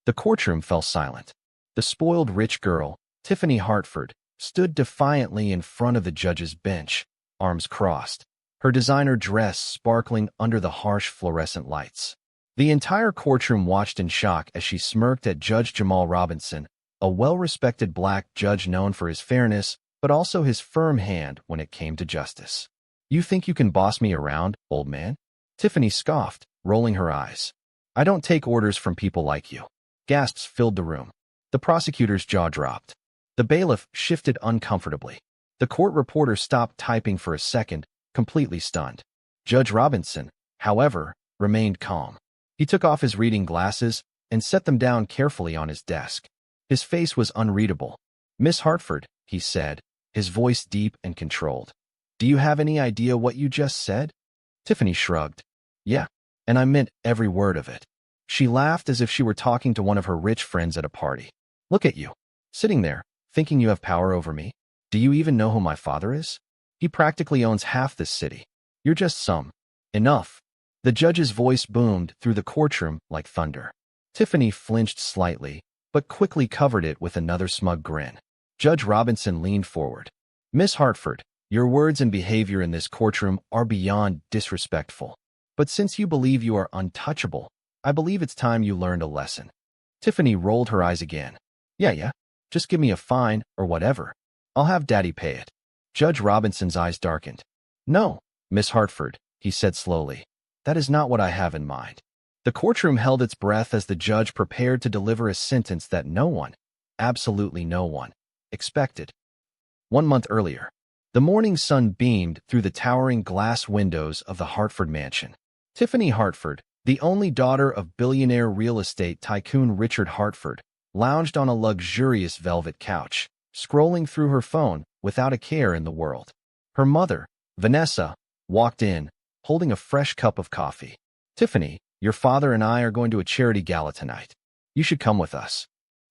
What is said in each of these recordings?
The courtroom fell silent. The spoiled rich girl, Tiffany Hartford, stood defiantly in front of the judge's bench, arms crossed, her designer dress sparkling under the harsh fluorescent lights. The entire courtroom watched in shock as she smirked at Judge Jamal Robinson, a well-respected black judge known for his fairness, but also his firm hand when it came to justice. "You think you can boss me around, old man?" Tiffany scoffed, rolling her eyes. "I don't take orders from people like you." Gasps filled the room. The prosecutor's jaw dropped. The bailiff shifted uncomfortably. The court reporter stopped typing for a second, completely stunned. Judge Robinson, however, remained calm. He took off his reading glasses and set them down carefully on his desk. His face was unreadable. "Miss Hartford," he said, his voice deep and controlled. "Do you have any idea what you just said?" Tiffany shrugged. "Yeah, and I meant every word of it." She laughed as if she were talking to one of her rich friends at a party. "Look at you, sitting there, thinking you have power over me. Do you even know who my father is? He practically owns half this city. You're just some." "Enough." The judge's voice boomed through the courtroom like thunder. Tiffany flinched slightly, but quickly covered it with another smug grin. Judge Robinson leaned forward. "Miss Hartford, your words and behavior in this courtroom are beyond disrespectful. But since you believe you are untouchable, I believe it's time you learned a lesson." Tiffany rolled her eyes again. Yeah, just give me a fine or whatever. I'll have Daddy pay it." Judge Robinson's eyes darkened. "No, Miss Hartford," he said slowly. "That is not what I have in mind." The courtroom held its breath as the judge prepared to deliver a sentence that no one, absolutely no one, expected. 1 month earlier, the morning sun beamed through the towering glass windows of the Hartford mansion. Tiffany Hartford, the only daughter of billionaire real estate tycoon Richard Hartford, lounged on a luxurious velvet couch, scrolling through her phone without a care in the world. Her mother, Vanessa, walked in, holding a fresh cup of coffee. "Tiffany, your father and I are going to a charity gala tonight. You should come with us."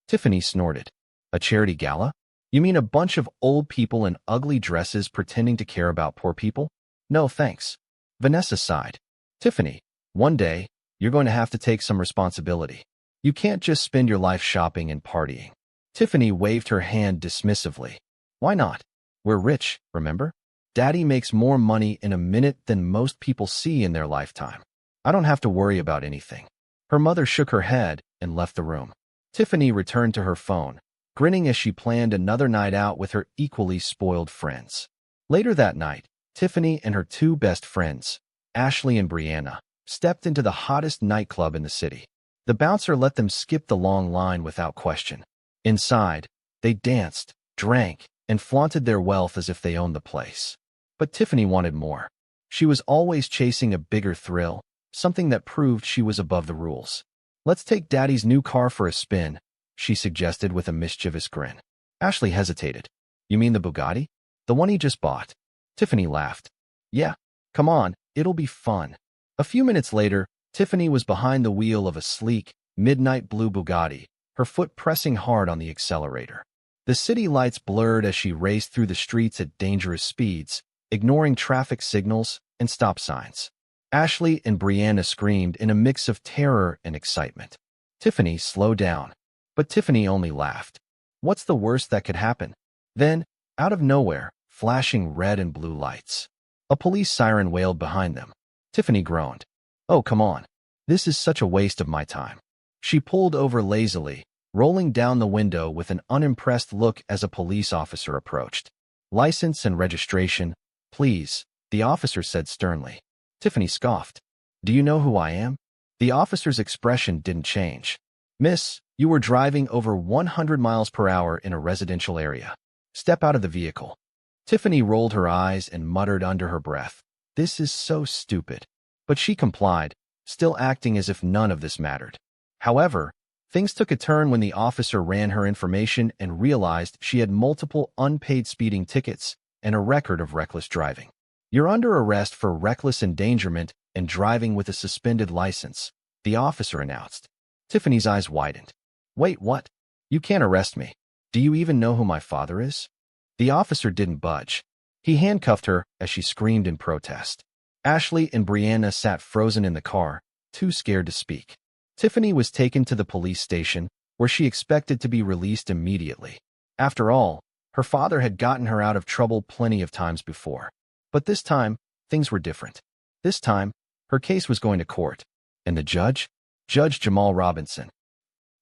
Tiffany snorted. "A charity gala? You mean a bunch of old people in ugly dresses pretending to care about poor people? No, thanks." Vanessa sighed. "Tiffany, one day, you're going to have to take some responsibility. You can't just spend your life shopping and partying." Tiffany waved her hand dismissively. "Why not? We're rich, remember? Daddy makes more money in a minute than most people see in their lifetime. I don't have to worry about anything." Her mother shook her head and left the room. Tiffany returned to her phone, grinning as she planned another night out with her equally spoiled friends. Later that night, Tiffany and her 2 best friends, Ashley and Brianna, stepped into the hottest nightclub in the city. The bouncer let them skip the long line without question. Inside, they danced, drank, and flaunted their wealth as if they owned the place. But Tiffany wanted more. She was always chasing a bigger thrill, something that proved she was above the rules. "Let's take Daddy's new car for a spin," she suggested with a mischievous grin. Ashley hesitated. "You mean the Bugatti? The one he just bought?" Tiffany laughed. "Yeah, come on, it'll be fun." A few minutes later, Tiffany was behind the wheel of a sleek, midnight blue Bugatti, her foot pressing hard on the accelerator. The city lights blurred as she raced through the streets at dangerous speeds, ignoring traffic signals and stop signs. Ashley and Brianna screamed in a mix of terror and excitement. Tiffany slowed down, but Tiffany only laughed. What's the worst that could happen? Then, out of nowhere, flashing red and blue lights. A police siren wailed behind them. Tiffany groaned. "Oh, come on. This is such a waste of my time." She pulled over lazily, rolling down the window with an unimpressed look as a police officer approached. "License and registration, please," the officer said sternly. Tiffany scoffed. "Do you know who I am?" The officer's expression didn't change. "Miss, you were driving over 100 miles per hour in a residential area. Step out of the vehicle." Tiffany rolled her eyes and muttered under her breath, "This is so stupid." But she complied, still acting as if none of this mattered. However, things took a turn when the officer ran her information and realized she had multiple unpaid speeding tickets and a record of reckless driving. "You're under arrest for reckless endangerment and driving with a suspended license," the officer announced. Tiffany's eyes widened. "Wait, what? You can't arrest me. Do you even know who my father is?" The officer didn't budge. He handcuffed her as she screamed in protest. Ashley and Brianna sat frozen in the car, too scared to speak. Tiffany was taken to the police station, where she expected to be released immediately. After all, her father had gotten her out of trouble plenty of times before. But this time, things were different. This time, her case was going to court. And the judge? Judge Jamal Robinson.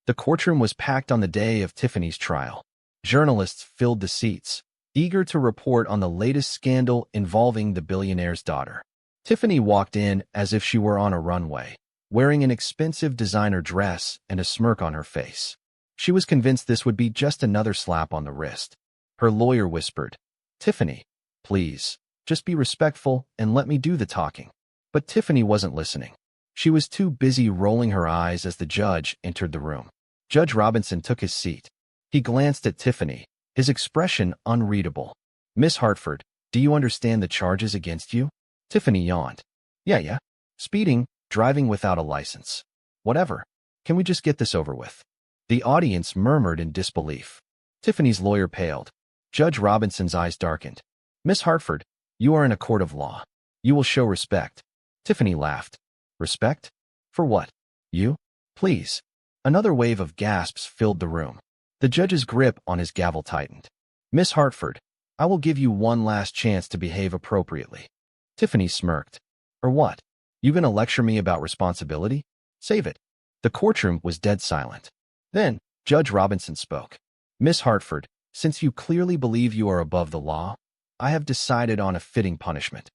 The courtroom was packed on the day of Tiffany's trial. Journalists filled the seats, eager to report on the latest scandal involving the billionaire's daughter. Tiffany walked in as if she were on a runway, wearing an expensive designer dress and a smirk on her face. She was convinced this would be just another slap on the wrist. Her lawyer whispered, "Tiffany, please, just be respectful and let me do the talking." But Tiffany wasn't listening. She was too busy rolling her eyes as the judge entered the room. Judge Robinson took his seat. He glanced at Tiffany, his expression unreadable. "Miss Hartford, do you understand the charges against you?" Tiffany yawned. Yeah. Speeding, driving without a license. Whatever. Can we just get this over with?" The audience murmured in disbelief. Tiffany's lawyer paled. Judge Robinson's eyes darkened. "Miss Hartford, you are in a court of law. You will show respect." Tiffany laughed. "Respect? For what? You? Please." Another wave of gasps filled the room. The judge's grip on his gavel tightened. "Miss Hartford, I will give you one last chance to behave appropriately." Tiffany smirked. "Or what? You gonna lecture me about responsibility? Save it." The courtroom was dead silent. Then, Judge Robinson spoke. "Miss Hartford, since you clearly believe you are above the law, I have decided on a fitting punishment."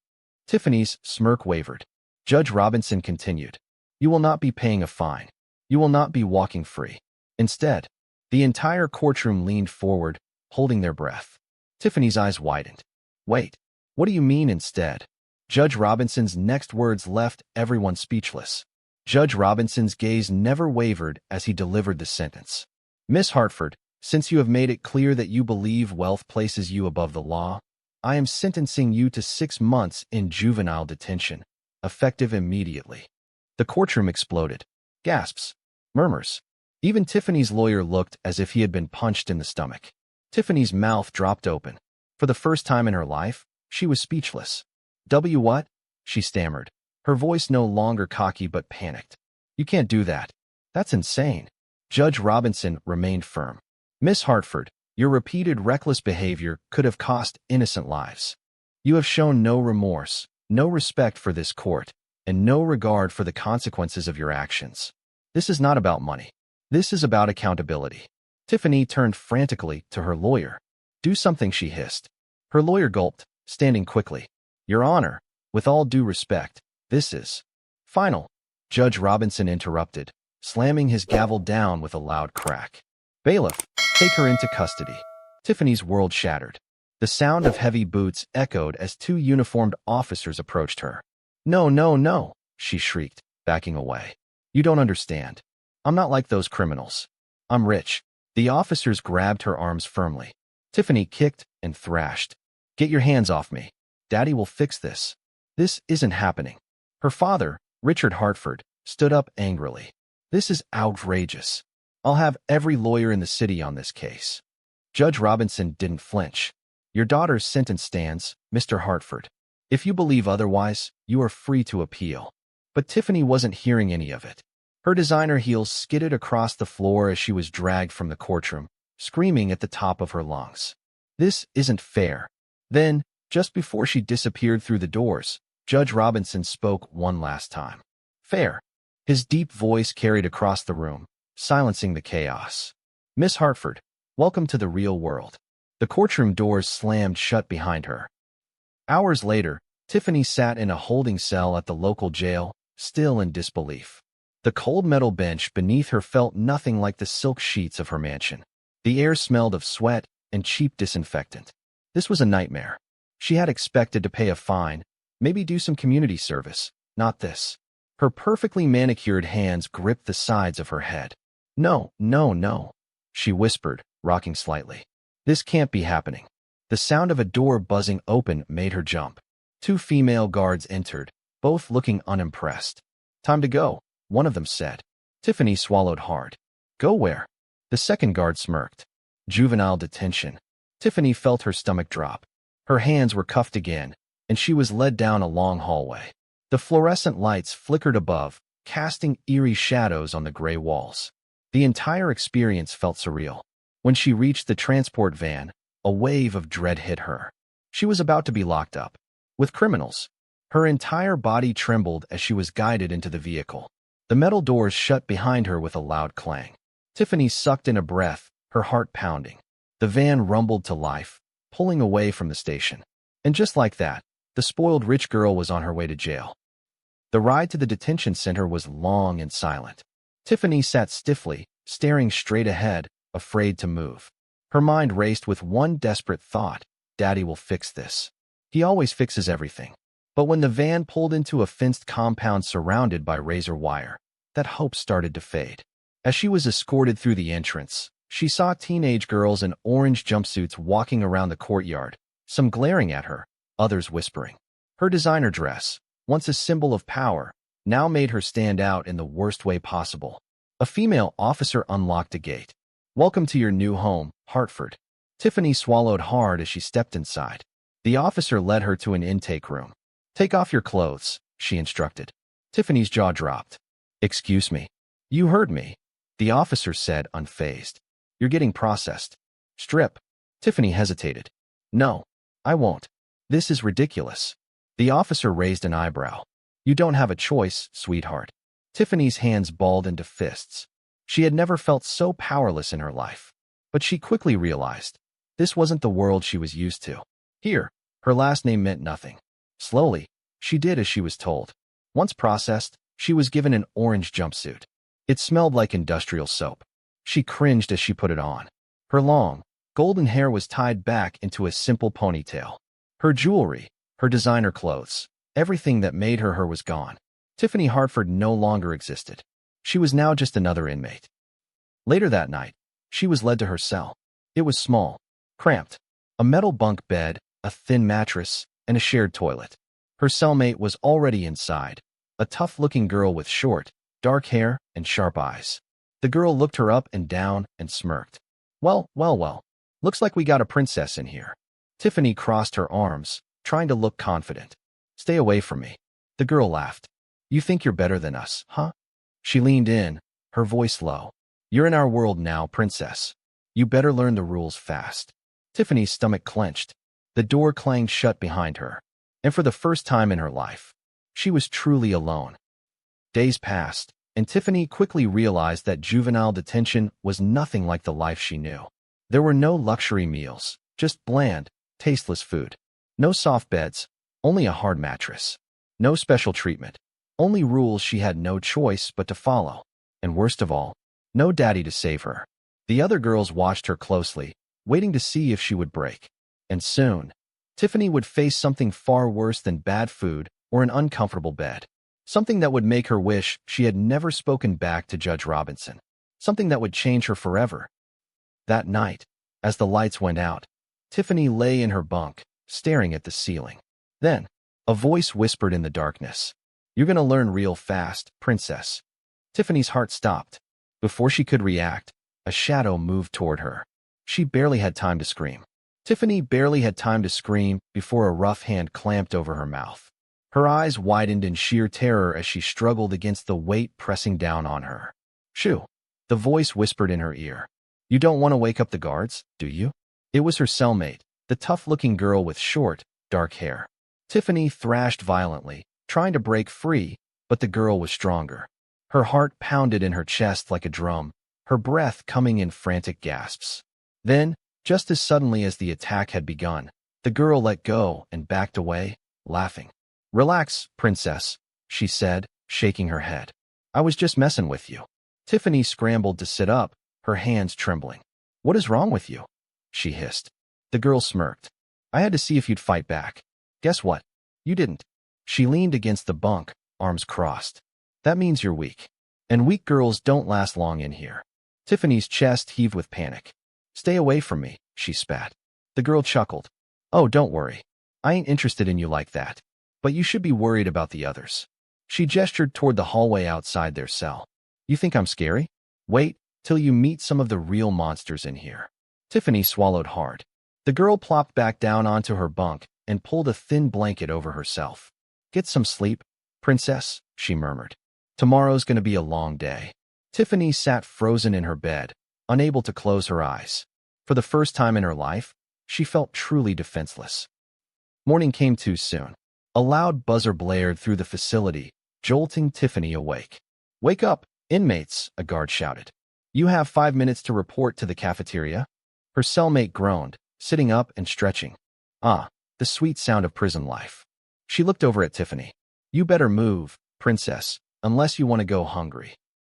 Tiffany's smirk wavered. Judge Robinson continued, "You will not be paying a fine. You will not be walking free. Instead," the entire courtroom leaned forward, holding their breath. Tiffany's eyes widened. "Wait, what do you mean instead?" Judge Robinson's next words left everyone speechless. Judge Robinson's gaze never wavered as he delivered the sentence. "Miss Hartford, since you have made it clear that you believe wealth places you above the law, I am sentencing you to 6 months in juvenile detention, effective immediately." The courtroom exploded. Gasps. Murmurs. Even Tiffany's lawyer looked as if he had been punched in the stomach. Tiffany's mouth dropped open. For the first time in her life, she was speechless. What?" she stammered, her voice no longer cocky but panicked. "You can't do that. That's insane." Judge Robinson remained firm. "Miss Hartford, your repeated reckless behavior could have cost innocent lives. You have shown no remorse, no respect for this court, and no regard for the consequences of your actions. This is not about money. This is about accountability." Tiffany turned frantically to her lawyer. "Do something," she hissed. Her lawyer gulped, standing quickly. "Your Honor, with all due respect, this is final." Judge Robinson interrupted, slamming his gavel down with a loud crack. "Bailiff, take her into custody." Tiffany's world shattered. The sound of heavy boots echoed as 2 uniformed officers approached her. No, she shrieked, backing away. "You don't understand. I'm not like those criminals. I'm rich." The officers grabbed her arms firmly. Tiffany kicked and thrashed. "Get your hands off me. Daddy will fix this. This isn't happening." Her father, Richard Hartford, stood up angrily. "This is outrageous. I'll have every lawyer in the city on this case." Judge Robinson didn't flinch. "Your daughter's sentence stands, Mr. Hartford. If you believe otherwise, you are free to appeal." But Tiffany wasn't hearing any of it. Her designer heels skidded across the floor as she was dragged from the courtroom, screaming at the top of her lungs. "This isn't fair." Then, just before she disappeared through the doors, Judge Robinson spoke one last time. "Fair." His deep voice carried across the room, silencing the chaos. "Miss Hartford, welcome to the real world." The courtroom doors slammed shut behind her. Hours later, Tiffany sat in a holding cell at the local jail, still in disbelief. The cold metal bench beneath her felt nothing like the silk sheets of her mansion. The air smelled of sweat and cheap disinfectant. This was a nightmare. She had expected to pay a fine, maybe do some community service, not this. Her perfectly manicured hands gripped the sides of her head. No, she whispered, rocking slightly. "This can't be happening." The sound of a door buzzing open made her jump. 2 female guards entered, both looking unimpressed. "Time to go," one of them said. Tiffany swallowed hard. "Go where?" The second guard smirked. "Juvenile detention." Tiffany felt her stomach drop. Her hands were cuffed again, and she was led down a long hallway. The fluorescent lights flickered above, casting eerie shadows on the gray walls. The entire experience felt surreal. When she reached the transport van, a wave of dread hit her. She was about to be locked up with criminals. Her entire body trembled as she was guided into the vehicle. The metal doors shut behind her with a loud clang. Tiffany sucked in a breath, her heart pounding. The van rumbled to life, pulling away from the station. And just like that, the spoiled rich girl was on her way to jail. The ride to the detention center was long and silent. Tiffany sat stiffly, staring straight ahead, afraid to move. Her mind raced with one desperate thought: Daddy will fix this. He always fixes everything. But when the van pulled into a fenced compound surrounded by razor wire, that hope started to fade. As she was escorted through the entrance, she saw teenage girls in orange jumpsuits walking around the courtyard, some glaring at her, others whispering. Her designer dress, once a symbol of power, now made her stand out in the worst way possible. A female officer unlocked a gate. "Welcome to your new home, Hartford." Tiffany swallowed hard as she stepped inside. The officer led her to an intake room. "Take off your clothes," she instructed. Tiffany's jaw dropped. "Excuse me." "You heard me," the officer said, unfazed. "You're getting processed. Strip." Tiffany hesitated. "No, I won't. This is ridiculous." The officer raised an eyebrow. "You don't have a choice, sweetheart." Tiffany's hands balled into fists. She had never felt so powerless in her life. But she quickly realized this wasn't the world she was used to. Here, her last name meant nothing. Slowly, she did as she was told. Once processed, she was given an orange jumpsuit. It smelled like industrial soap. She cringed as she put it on. Her long, golden hair was tied back into a simple ponytail. Her jewelry, her designer clothes, everything that made her her was gone. Tiffany Hartford no longer existed. She was now just another inmate. Later that night, she was led to her cell. It was small, cramped. A metal bunk bed, a thin mattress, and a shared toilet. Her cellmate was already inside, a tough-looking girl with short, dark hair and sharp eyes. The girl looked her up and down and smirked. Well, looks like we got a princess in here." Tiffany crossed her arms, trying to look confident. "Stay away from me." The girl laughed. "You think you're better than us, huh?" She leaned in, her voice low. "You're in our world now, princess. You better learn the rules fast." Tiffany's stomach clenched. The door clanged shut behind her. And for the first time in her life, she was truly alone. Days passed, and Tiffany quickly realized that juvenile detention was nothing like the life she knew. There were no luxury meals, just bland, tasteless food. No soft beds, only a hard mattress. No special treatment, only rules she had no choice but to follow. And worst of all, no daddy to save her. The other girls watched her closely, waiting to see if she would break. And soon, Tiffany would face something far worse than bad food or an uncomfortable bed. Something that would make her wish she had never spoken back to Judge Robinson. Something that would change her forever. That night, as the lights went out, Tiffany lay in her bunk, staring at the ceiling. Then, a voice whispered in the darkness. "You're gonna learn real fast, princess." Tiffany's heart stopped. Before she could react, a shadow moved toward her. She barely had time to scream. Tiffany barely had time to scream before a rough hand clamped over her mouth. Her eyes widened in sheer terror as she struggled against the weight pressing down on her. "Shoo," the voice whispered in her ear. "You don't want to wake up the guards, do you?" It was her cellmate, the tough-looking girl with short, dark hair. Tiffany thrashed violently, trying to break free, but the girl was stronger. Her heart pounded in her chest like a drum, her breath coming in frantic gasps. Then, just as suddenly as the attack had begun, the girl let go and backed away, laughing. "Relax, princess," she said, shaking her head. "I was just messing with you." Tiffany scrambled to sit up, her hands trembling. "What is wrong with you?" she hissed. The girl smirked. "I had to see if you'd fight back. Guess what? You didn't." She leaned against the bunk, arms crossed. "That means you're weak. And weak girls don't last long in here." Tiffany's chest heaved with panic. "Stay away from me," she spat. The girl chuckled. "Oh, don't worry. I ain't interested in you like that. But you should be worried about the others." She gestured toward the hallway outside their cell. "You think I'm scary? Wait till you meet some of the real monsters in here." Tiffany swallowed hard. The girl plopped back down onto her bunk and pulled a thin blanket over herself. "Get some sleep, princess," she murmured. Tomorrow's gonna be a long day. Tiffany sat frozen in her bed, unable to close her eyes. For the first time in her life, she felt truly defenseless. Morning came too soon. A loud buzzer blared through the facility, jolting Tiffany awake. "Wake up, inmates," a guard shouted. "You have 5 minutes to report to the cafeteria." Her cellmate groaned, sitting up and stretching. Ah, the sweet sound of prison life. She looked over at Tiffany. "You better move, princess, unless you want to go hungry."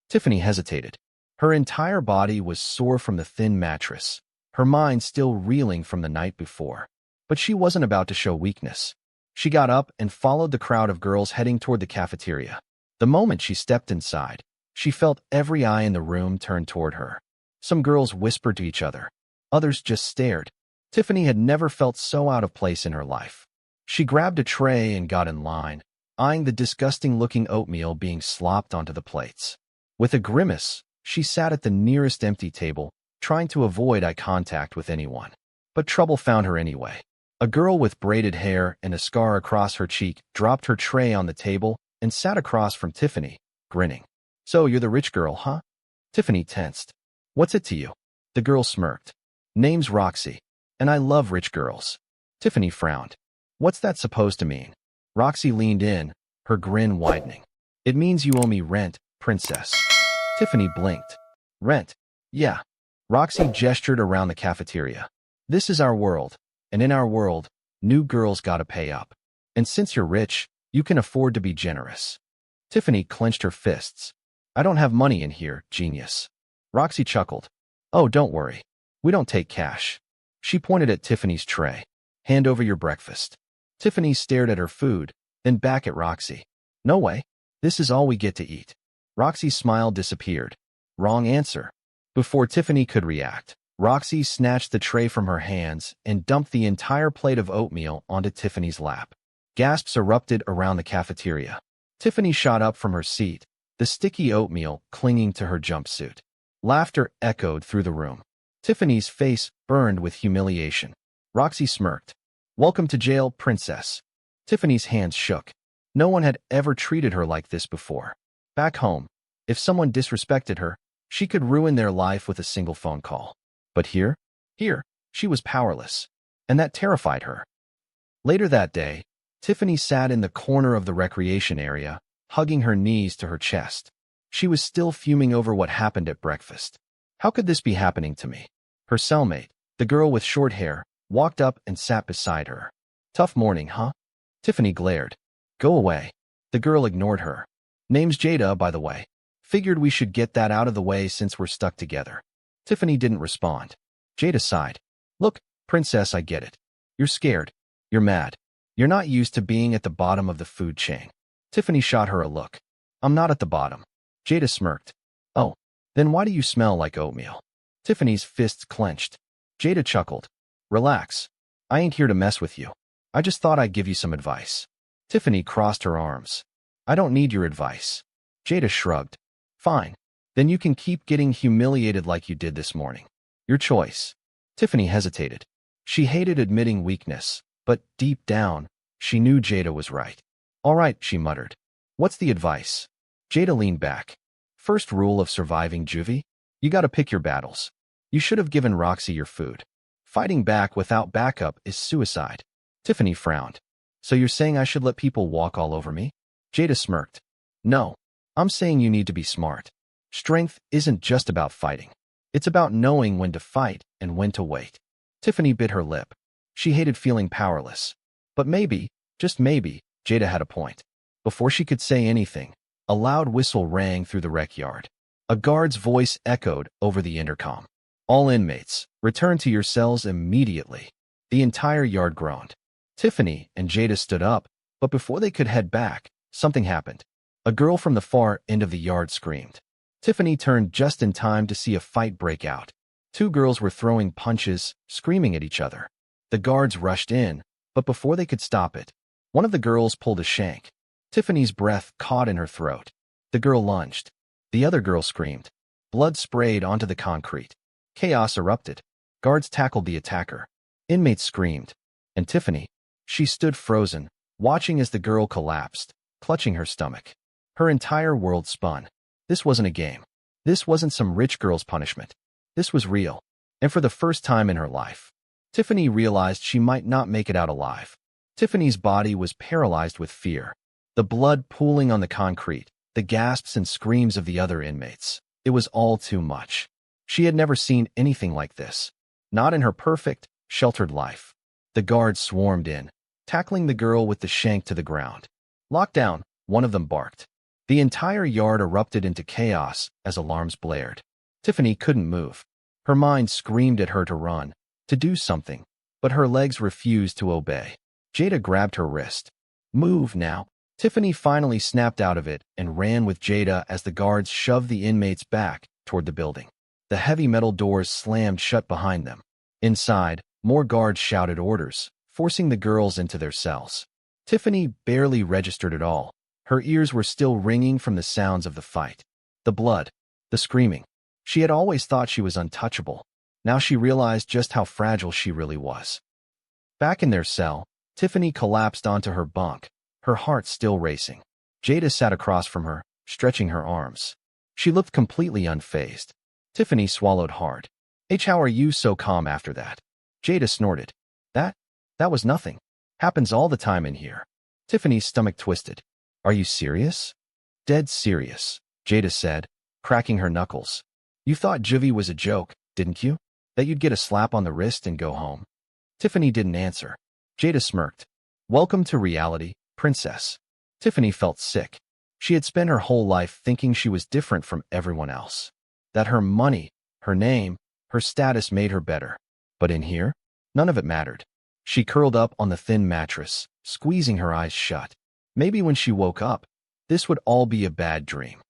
Tiffany hesitated. Her entire body was sore from the thin mattress, her mind still reeling from the night before. But she wasn't about to show weakness. She got up and followed the crowd of girls heading toward the cafeteria. The moment she stepped inside, she felt every eye in the room turn toward her. Some girls whispered to each other. Others just stared. Tiffany had never felt so out of place in her life. She grabbed a tray and got in line, eyeing the disgusting-looking oatmeal being slopped onto the plates. With a grimace, she sat at the nearest empty table, trying to avoid eye contact with anyone. But trouble found her anyway. A girl with braided hair and a scar across her cheek dropped her tray on the table and sat across from Tiffany, grinning. "So you're the rich girl, huh?" Tiffany tensed. "What's it to you?" The girl smirked. "Name's Roxy, and I love rich girls." Tiffany frowned. "What's that supposed to mean?" Roxy leaned in, her grin widening. "It means you owe me rent, princess." Tiffany blinked. "Rent? Yeah." Roxy gestured around the cafeteria. "This is our world, and in our world, new girls gotta pay up. And since you're rich, you can afford to be generous." Tiffany clenched her fists. "I don't have money in here, genius." Roxy chuckled. "Oh, don't worry. We don't take cash." She pointed at Tiffany's tray. "Hand over your breakfast." Tiffany stared at her food, then back at Roxy. "No way. This is all we get to eat." Roxy's smile disappeared. "Wrong answer." Before Tiffany could react, Roxy snatched the tray from her hands and dumped the entire plate of oatmeal onto Tiffany's lap. Gasps erupted around the cafeteria. Tiffany shot up from her seat, the sticky oatmeal clinging to her jumpsuit. Laughter echoed through the room. Tiffany's face burned with humiliation. Roxy smirked. "Welcome to jail, princess." Tiffany's hands shook. No one had ever treated her like this before. Back home, if someone disrespected her, she could ruin their life with a single phone call. But here, she was powerless, and that terrified her. Later that day, Tiffany sat in the corner of the recreation area, hugging her knees to her chest. She was still fuming over what happened at breakfast. How could this be happening to me? Her cellmate, the girl with short hair, walked up and sat beside her. "Tough morning, huh?" Tiffany glared. "Go away." The girl ignored her. "Name's Jada, by the way. Figured we should get that out of the way since we're stuck together." Tiffany didn't respond. Jada sighed. "Look, princess, I get it. You're scared. You're mad. You're not used to being at the bottom of the food chain." Tiffany shot her a look. "I'm not at the bottom." Jada smirked. "Oh, then why do you smell like oatmeal?" Tiffany's fists clenched. Jada chuckled. "Relax. I ain't here to mess with you. I just thought I'd give you some advice." Tiffany crossed her arms. "I don't need your advice." Jada shrugged. "Fine. Then you can keep getting humiliated like you did this morning. Your choice." Tiffany hesitated. She hated admitting weakness, but deep down, she knew Jada was right. "All right," she muttered. "What's the advice?" Jada leaned back. "First rule of surviving juvie? You gotta pick your battles. You should have given Roxy your food. Fighting back without backup is suicide." Tiffany frowned. "So you're saying I should let people walk all over me?" Jada smirked. "No. I'm saying you need to be smart. Strength isn't just about fighting. It's about knowing when to fight and when to wait." Tiffany bit her lip. She hated feeling powerless. But maybe, just maybe, Jada had a point. Before she could say anything, a loud whistle rang through the rec yard. A guard's voice echoed over the intercom. "All inmates, return to your cells immediately." The entire yard groaned. Tiffany and Jada stood up, but before they could head back, something happened. A girl from the far end of the yard screamed. Tiffany turned just in time to see a fight break out. Two girls were throwing punches, screaming at each other. The guards rushed in, but before they could stop it, one of the girls pulled a shank. Tiffany's breath caught in her throat. The girl lunged. The other girl screamed. Blood sprayed onto the concrete. Chaos erupted. Guards tackled the attacker. Inmates screamed. And Tiffany, she stood frozen, watching as the girl collapsed, clutching her stomach. Her entire world spun. This wasn't a game. This wasn't some rich girl's punishment. This was real. And for the first time in her life, Tiffany realized she might not make it out alive. Tiffany's body was paralyzed with fear. The blood pooling on the concrete, the gasps and screams of the other inmates. It was all too much. She had never seen anything like this. Not in her perfect, sheltered life. The guards swarmed in, tackling the girl with the shank to the ground. "Lock down," one of them barked. The entire yard erupted into chaos as alarms blared. Tiffany couldn't move. Her mind screamed at her to run, to do something, but her legs refused to obey. Jada grabbed her wrist. "Move now." Tiffany finally snapped out of it and ran with Jada as the guards shoved the inmates back toward the building. The heavy metal doors slammed shut behind them. Inside, more guards shouted orders, forcing the girls into their cells. Tiffany barely registered at all. Her ears were still ringing from the sounds of the fight. The blood, the screaming. She had always thought she was untouchable. Now she realized just how fragile she really was. Back in their cell, Tiffany collapsed onto her bunk, her heart still racing. Jada sat across from her, stretching her arms. She looked completely unfazed. Tiffany swallowed hard. "How are you so calm after that?" Jada snorted. That was nothing. Happens all the time in here." Tiffany's stomach twisted. "Are you serious?" "Dead serious," Jada said, cracking her knuckles. "You thought juvie was a joke, didn't you? That you'd get a slap on the wrist and go home?" Tiffany didn't answer. Jada smirked. "Welcome to reality, princess." Tiffany felt sick. She had spent her whole life thinking she was different from everyone else. That her money, her name, her status made her better. But in here, none of it mattered. She curled up on the thin mattress, squeezing her eyes shut. Maybe when she woke up, this would all be a bad dream.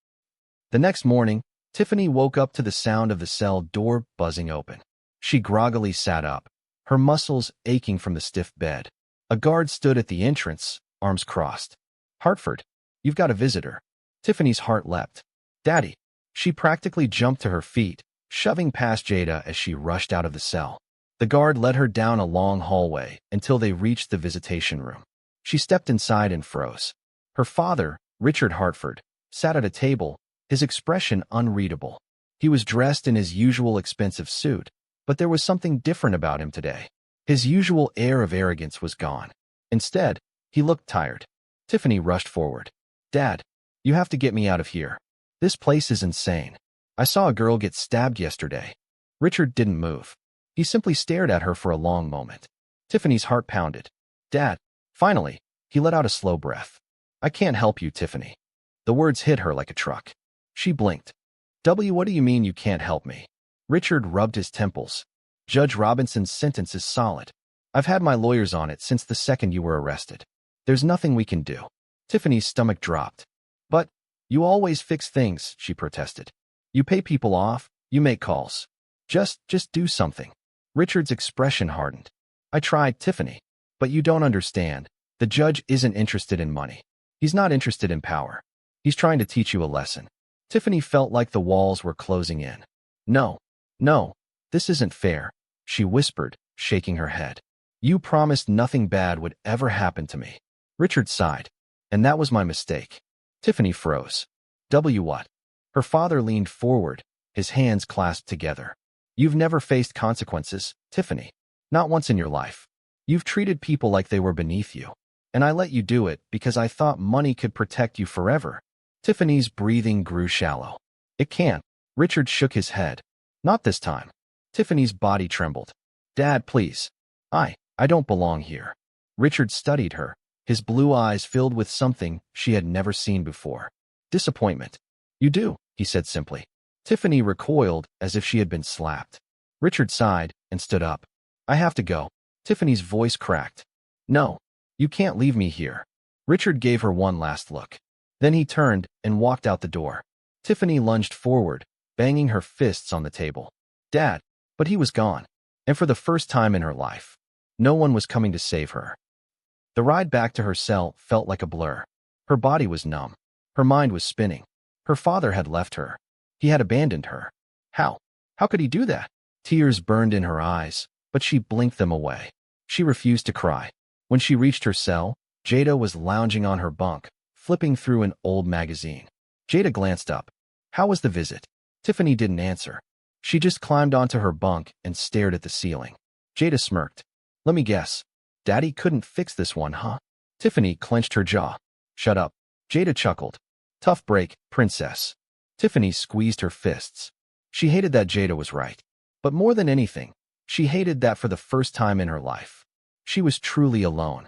The next morning, Tiffany woke up to the sound of the cell door buzzing open. She groggily sat up, her muscles aching from the stiff bed. A guard stood at the entrance, arms crossed. "Hartford, you've got a visitor." Tiffany's heart leapt. "Daddy." She practically jumped to her feet, shoving past Jada as she rushed out of the cell. The guard led her down a long hallway until they reached the visitation room. She stepped inside and froze. Her father, Richard Hartford, sat at a table, his expression unreadable. He was dressed in his usual expensive suit, but there was something different about him today. His usual air of arrogance was gone. Instead, he looked tired. Tiffany rushed forward. "Dad, you have to get me out of here. This place is insane. I saw a girl get stabbed yesterday." Richard didn't move. He simply stared at her for a long moment. Tiffany's heart pounded. "Dad." Finally, he let out a slow breath. "I can't help you, Tiffany." The words hit her like a truck. She blinked. What do you mean you can't help me?" Richard rubbed his temples. "Judge Robinson's sentence is solid. I've had my lawyers on it since the second you were arrested. There's nothing we can do." Tiffany's stomach dropped. "But you always fix things," she protested. "You pay people off, you make calls. Just do something." Richard's expression hardened. "I tried, Tiffany. But you don't understand. The judge isn't interested in money. He's not interested in power. He's trying to teach you a lesson." Tiffany felt like the walls were closing in. No, this isn't fair," she whispered, shaking her head. "You promised nothing bad would ever happen to me." Richard sighed. "And that was my mistake." Tiffany froze. What?" Her father leaned forward, his hands clasped together. "You've never faced consequences, Tiffany. Not once in your life. You've treated people like they were beneath you. And I let you do it because I thought money could protect you forever." Tiffany's breathing grew shallow. "It can't." Richard shook his head. "Not this time." Tiffany's body trembled. "Dad, please. I don't belong here." Richard studied her, his blue eyes filled with something she had never seen before. Disappointment. "You do," he said simply. Tiffany recoiled as if she had been slapped. Richard sighed and stood up. "I have to go." Tiffany's voice cracked. "No, you can't leave me here." Richard gave her one last look. Then he turned and walked out the door. Tiffany lunged forward, banging her fists on the table. "Dad!" But he was gone. And for the first time in her life, no one was coming to save her. The ride back to her cell felt like a blur. Her body was numb. Her mind was spinning. Her father had left her. He had abandoned her. How? How could he do that? Tears burned in her eyes, but she blinked them away. She refused to cry. When she reached her cell, Jada was lounging on her bunk, flipping through an old magazine. Jada glanced up. How was the visit? Tiffany didn't answer. She just climbed onto her bunk and stared at the ceiling. Jada smirked. Let me guess. Daddy couldn't fix this one, huh? Tiffany clenched her jaw. Shut up. Jada chuckled. Tough break, princess. Tiffany squeezed her fists. She hated that Jada was right. But more than anything, she hated that for the first time in her life, she was truly alone.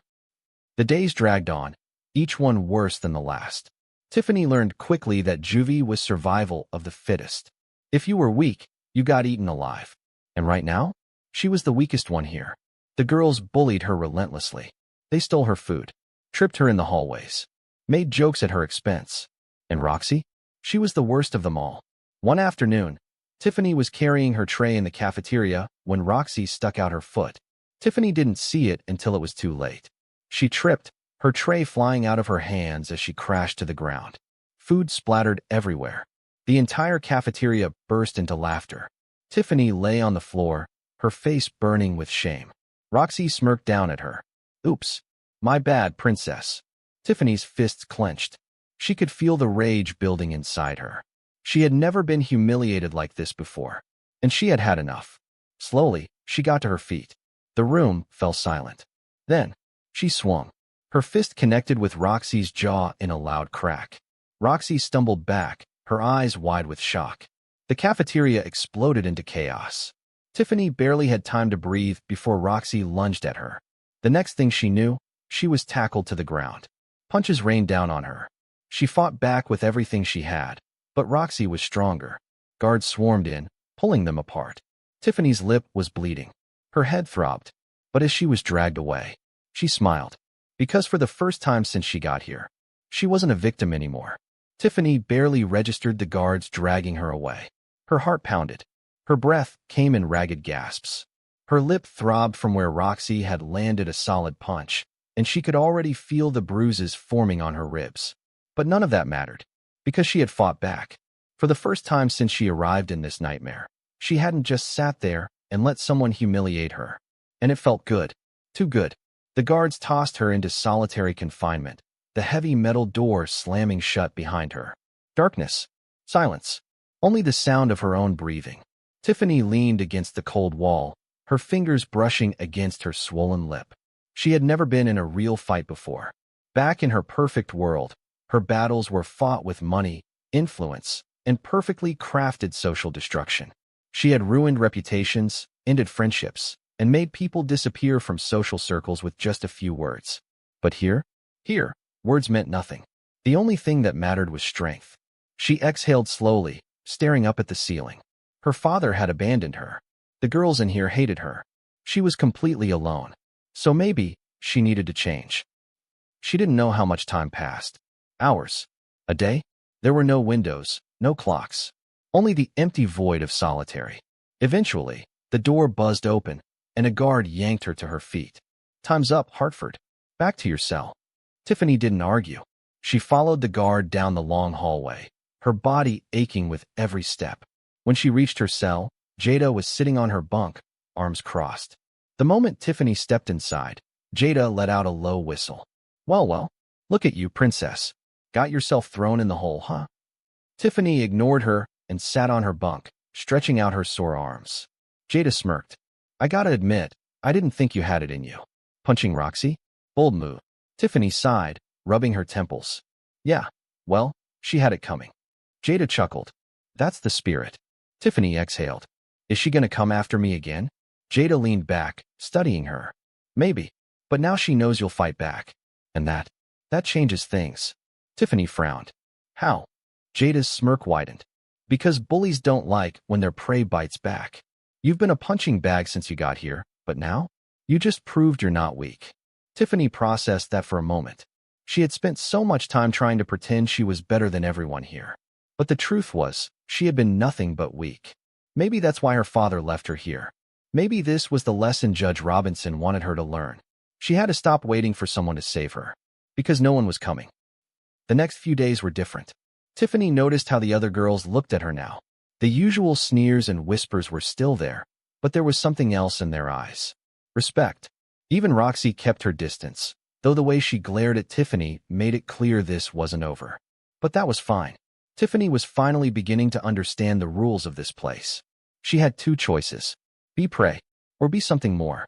The days dragged on, each one worse than the last. Tiffany learned quickly that juvie was survival of the fittest. If you were weak, you got eaten alive. And right now, she was the weakest one here. The girls bullied her relentlessly. They stole her food, tripped her in the hallways, made jokes at her expense. And Roxy? She was the worst of them all. One afternoon, Tiffany was carrying her tray in the cafeteria when Roxy stuck out her foot. Tiffany didn't see it until it was too late. She tripped, her tray flying out of her hands as she crashed to the ground. Food splattered everywhere. The entire cafeteria burst into laughter. Tiffany lay on the floor, her face burning with shame. Roxy smirked down at her. Oops. My bad, princess. Tiffany's fists clenched. She could feel the rage building inside her. She had never been humiliated like this before, and she had had enough. Slowly, she got to her feet. The room fell silent. Then, she swung. Her fist connected with Roxy's jaw in a loud crack. Roxy stumbled back, her eyes wide with shock. The cafeteria exploded into chaos. Tiffany barely had time to breathe before Roxy lunged at her. The next thing she knew, she was tackled to the ground. Punches rained down on her. She fought back with everything she had, but Roxy was stronger. Guards swarmed in, pulling them apart. Tiffany's lip was bleeding. Her head throbbed, but as she was dragged away, she smiled. Because for the first time since she got here, she wasn't a victim anymore. Tiffany barely registered the guards dragging her away. Her heart pounded. Her breath came in ragged gasps. Her lip throbbed from where Roxy had landed a solid punch, and she could already feel the bruises forming on her ribs. But none of that mattered, because she had fought back. For the first time since she arrived in this nightmare, she hadn't just sat there and let someone humiliate her. And it felt good. Too good. The guards tossed her into solitary confinement, the heavy metal door slamming shut behind her. Darkness. Silence. Only the sound of her own breathing. Tiffany leaned against the cold wall, her fingers brushing against her swollen lip. She had never been in a real fight before. Back in her perfect world, her battles were fought with money, influence, and perfectly crafted social destruction. She had ruined reputations, ended friendships, and made people disappear from social circles with just a few words. But here, words meant nothing. The only thing that mattered was strength. She exhaled slowly, staring up at the ceiling. Her father had abandoned her. The girls in here hated her. She was completely alone. So maybe she needed to change. She didn't know how much time passed. Hours. A day? There were no windows, no clocks. Only the empty void of solitary. Eventually, the door buzzed open, and a guard yanked her to her feet. Time's up, Hartford. Back to your cell. Tiffany didn't argue. She followed the guard down the long hallway, her body aching with every step. When she reached her cell, Jada was sitting on her bunk, arms crossed. The moment Tiffany stepped inside, Jada let out a low whistle. Well, look at you, princess. Got yourself thrown in the hole, huh? Tiffany ignored her and sat on her bunk, stretching out her sore arms. Jada smirked. I gotta admit, I didn't think you had it in you. Punching Roxy? Bold move. Tiffany sighed, rubbing her temples. Yeah, well, she had it coming. Jada chuckled. That's the spirit. Tiffany exhaled. Is she gonna come after me again? Jada leaned back, studying her. Maybe, but now she knows you'll fight back. And that changes things. Tiffany frowned. How? Jada's smirk widened. Because bullies don't like when their prey bites back. You've been a punching bag since you got here, but now? You just proved you're not weak. Tiffany processed that for a moment. She had spent so much time trying to pretend she was better than everyone here. But the truth was, she had been nothing but weak. Maybe that's why her father left her here. Maybe this was the lesson Judge Robinson wanted her to learn. She had to stop waiting for someone to save her. Because no one was coming. The next few days were different. Tiffany noticed how the other girls looked at her now. The usual sneers and whispers were still there, but there was something else in their eyes. Respect. Even Roxy kept her distance, though the way she glared at Tiffany made it clear this wasn't over. But that was fine. Tiffany was finally beginning to understand the rules of this place. She had two choices: be prey, or be something more.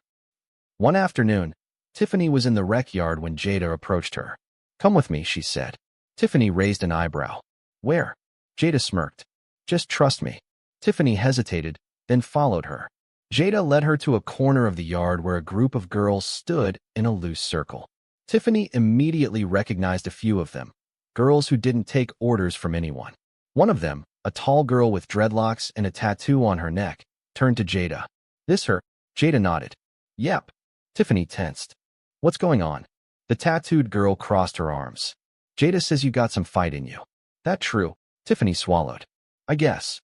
One afternoon, Tiffany was in the rec yard when Jada approached her. "Come with me," she said. Tiffany raised an eyebrow. "Where?" Jada smirked. "Just trust me." Tiffany hesitated, then followed her. Jada led her to a corner of the yard where a group of girls stood in a loose circle. Tiffany immediately recognized a few of them, girls who didn't take orders from anyone. One of them, a tall girl with dreadlocks and a tattoo on her neck, turned to Jada. "This her?" Jada nodded. "Yep." Tiffany tensed. "What's going on?" The tattooed girl crossed her arms. "Jada says you got some fight in you." "That true?" Tiffany swallowed. "I guess."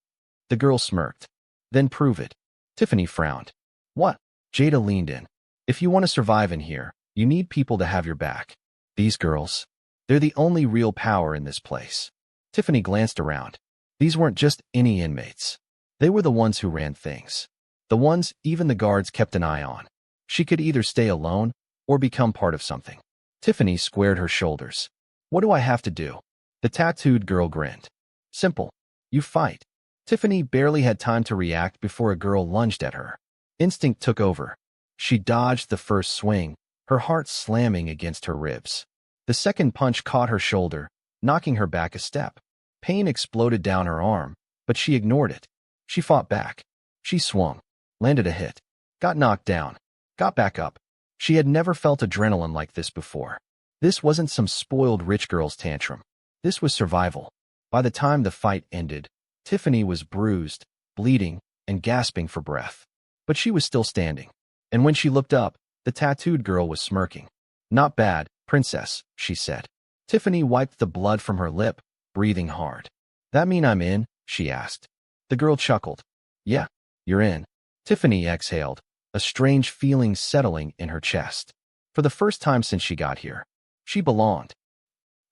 The girl smirked. "Then prove it." Tiffany frowned. "What?" Jada leaned in. "If you want to survive in here, you need people to have your back. These girls, they're the only real power in this place." Tiffany glanced around. These weren't just any inmates. They were the ones who ran things. The ones even the guards kept an eye on. She could either stay alone or become part of something. Tiffany squared her shoulders. "What do I have to do?" The tattooed girl grinned. "Simple. You fight." Tiffany barely had time to react before a girl lunged at her. Instinct took over. She dodged the first swing, her heart slamming against her ribs. The second punch caught her shoulder, knocking her back a step. Pain exploded down her arm, but she ignored it. She fought back. She swung, landed a hit, got knocked down, got back up. She had never felt adrenaline like this before. This wasn't some spoiled rich girl's tantrum. This was survival. By the time the fight ended, Tiffany was bruised, bleeding, and gasping for breath. But she was still standing. And when she looked up, the tattooed girl was smirking. "Not bad, princess," she said. Tiffany wiped the blood from her lip, breathing hard. "That mean I'm in?" she asked. The girl chuckled. "Yeah, you're in." Tiffany exhaled, a strange feeling settling in her chest. For the first time since she got here, she belonged.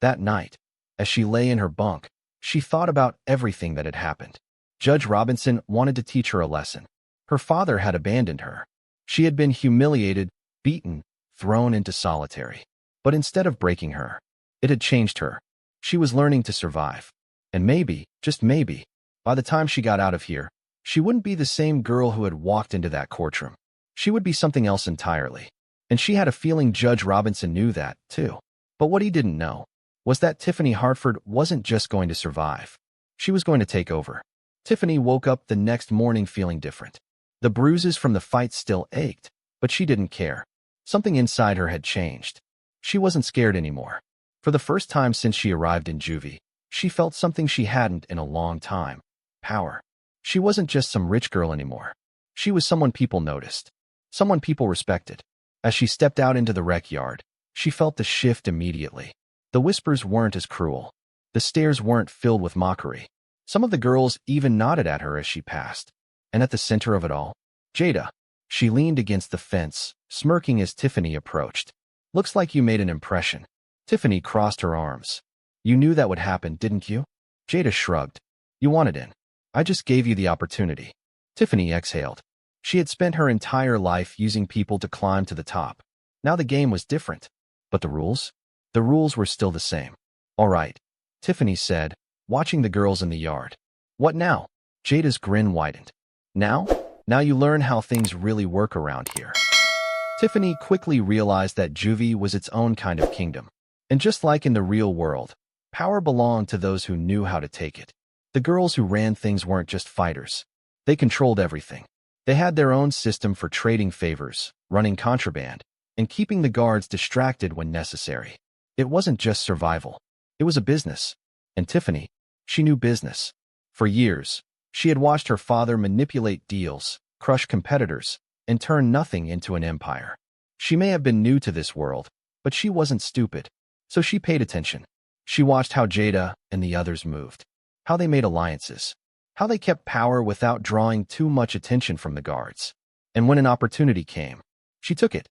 That night, as she lay in her bunk, she thought about everything that had happened. Judge Robinson wanted to teach her a lesson. Her father had abandoned her. She had been humiliated, beaten, thrown into solitary. But instead of breaking her, it had changed her. She was learning to survive. And maybe, just maybe, by the time she got out of here, she wouldn't be the same girl who had walked into that courtroom. She would be something else entirely. And she had a feeling Judge Robinson knew that, too. But what he didn't know was that Tiffany Hartford wasn't just going to survive. She was going to take over. Tiffany woke up the next morning feeling different. The bruises from the fight still ached, but she didn't care. Something inside her had changed. She wasn't scared anymore. For the first time since she arrived in juvie, she felt something she hadn't in a long time. Power. She wasn't just some rich girl anymore. She was someone people noticed. Someone people respected. As she stepped out into the rec yard, she felt the shift immediately. The whispers weren't as cruel. The stares weren't filled with mockery. Some of the girls even nodded at her as she passed. And at the center of it all, Jada. She leaned against the fence, smirking as Tiffany approached. "Looks like you made an impression." Tiffany crossed her arms. "You knew that would happen, didn't you?" Jada shrugged. "You wanted in. I just gave you the opportunity." Tiffany exhaled. She had spent her entire life using people to climb to the top. Now the game was different. But the rules? The rules were still the same. "All right," Tiffany said, watching the girls in the yard. "What now?" Jada's grin widened. "Now? Now you learn how things really work around here." Tiffany quickly realized that juvie was its own kind of kingdom. And just like in the real world, power belonged to those who knew how to take it. The girls who ran things weren't just fighters. They controlled everything. They had their own system for trading favors, running contraband, and keeping the guards distracted when necessary. It wasn't just survival. It was a business. And Tiffany, she knew business. For years, she had watched her father manipulate deals, crush competitors, and turn nothing into an empire. She may have been new to this world, but she wasn't stupid. So she paid attention. She watched how Jada and the others moved, how they made alliances, how they kept power without drawing too much attention from the guards. And when an opportunity came, she took it.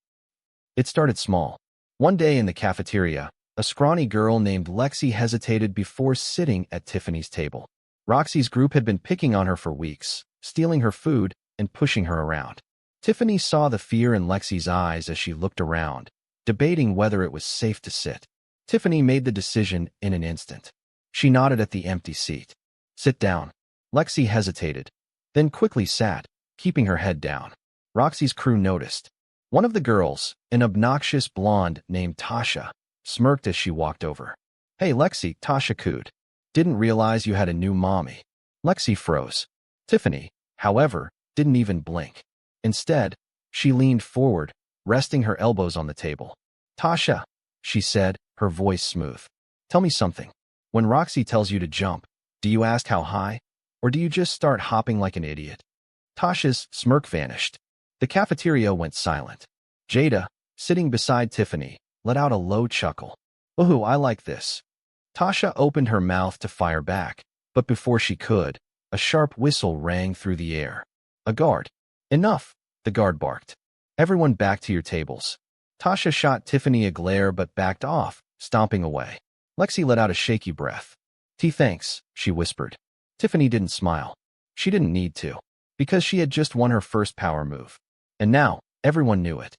It started small. One day in the cafeteria, a scrawny girl named Lexi hesitated before sitting at Tiffany's table. Roxy's group had been picking on her for weeks, stealing her food and pushing her around. Tiffany saw the fear in Lexi's eyes as she looked around. debating whether it was safe to sit. Tiffany made the decision in an instant. She nodded at the empty seat. Sit down. Lexi hesitated, then quickly sat, keeping her head down. Roxy's crew noticed. One of the girls, an obnoxious blonde named Tasha, smirked as she walked over. Hey Lexi, Tasha cooed. Didn't realize you had a new mommy. Lexi froze. Tiffany, however, didn't even blink. Instead, she leaned forward, resting her elbows on the table. Tasha, she said, her voice smooth. Tell me something. When Roxy tells you to jump, do you ask how high? Or do you just start hopping like an idiot? Tasha's smirk vanished. The cafeteria went silent. Jada, sitting beside Tiffany, let out a low chuckle. Ooh, I like this. Tasha opened her mouth to fire back, but before she could, a sharp whistle rang through the air. A guard. Enough, the guard barked. Everyone back to your tables. Tasha shot Tiffany a glare but backed off, stomping away. Lexi let out a shaky breath. Thanks, she whispered. Tiffany didn't smile. She didn't need to, because she had just won her first power move. And now, everyone knew it.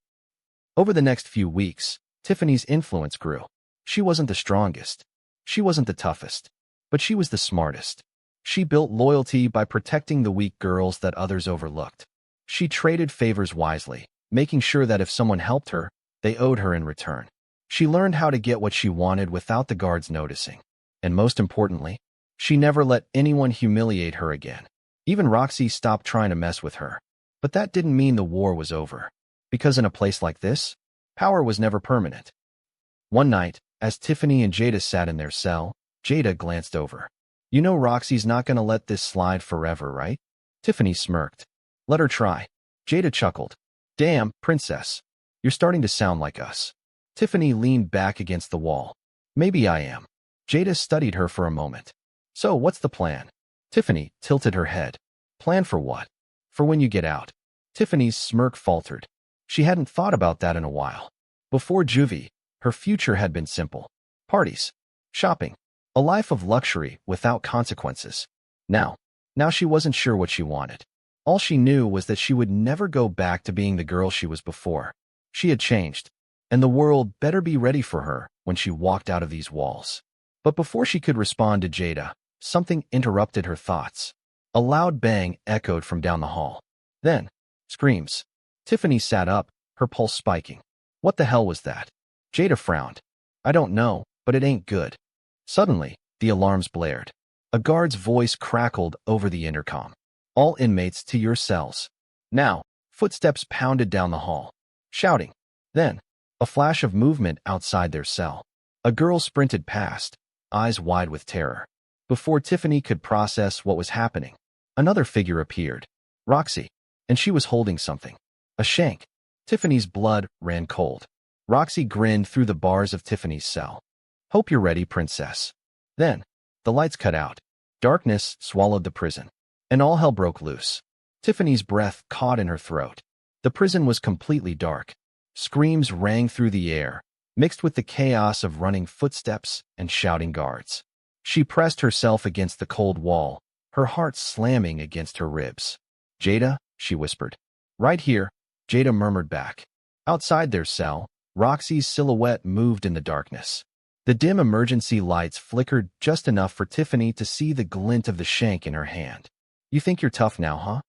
Over the next few weeks, Tiffany's influence grew. She wasn't the strongest. She wasn't the toughest. But she was the smartest. She built loyalty by protecting the weak girls that others overlooked. She traded favors wisely, making sure that if someone helped her, they owed her in return. She learned how to get what she wanted without the guards noticing. And most importantly, she never let anyone humiliate her again. Even Roxy stopped trying to mess with her. But that didn't mean the war was over. Because in a place like this, power was never permanent. One night, as Tiffany and Jada sat in their cell, Jada glanced over. You know Roxy's not gonna let this slide forever, right? Tiffany smirked. Let her try. Jada chuckled. Damn, princess. You're starting to sound like us. Tiffany leaned back against the wall. Maybe I am. Jada studied her for a moment. So, what's the plan? Tiffany tilted her head. Plan for what? For when you get out. Tiffany's smirk faltered. She hadn't thought about that in a while. Before juvie, her future had been simple. Parties. Shopping. A life of luxury without consequences. Now she wasn't sure what she wanted. All she knew was that she would never go back to being the girl she was before. She had changed, and the world better be ready for her when she walked out of these walls. But before she could respond to Jada, something interrupted her thoughts. A loud bang echoed from down the hall. Then, screams. Tiffany sat up, her pulse spiking. What the hell was that? Jada frowned. I don't know, but it ain't good. Suddenly, the alarms blared. A guard's voice crackled over the intercom. All inmates to your cells. Now, footsteps pounded down the hall, shouting. Then, a flash of movement outside their cell. A girl sprinted past, eyes wide with terror. Before Tiffany could process what was happening, another figure appeared. Roxy. And she was holding something. A shank. Tiffany's blood ran cold. Roxy grinned through the bars of Tiffany's cell. Hope you're ready, princess. Then, the lights cut out. Darkness swallowed the prison. And all hell broke loose. Tiffany's breath caught in her throat. The prison was completely dark. Screams rang through the air, mixed with the chaos of running footsteps and shouting guards. She pressed herself against the cold wall, her heart slamming against her ribs. Jada, she whispered. Right here, Jada murmured back. Outside their cell, Roxy's silhouette moved in the darkness. The dim emergency lights flickered just enough for Tiffany to see the glint of the shank in her hand. You think you're tough now, huh?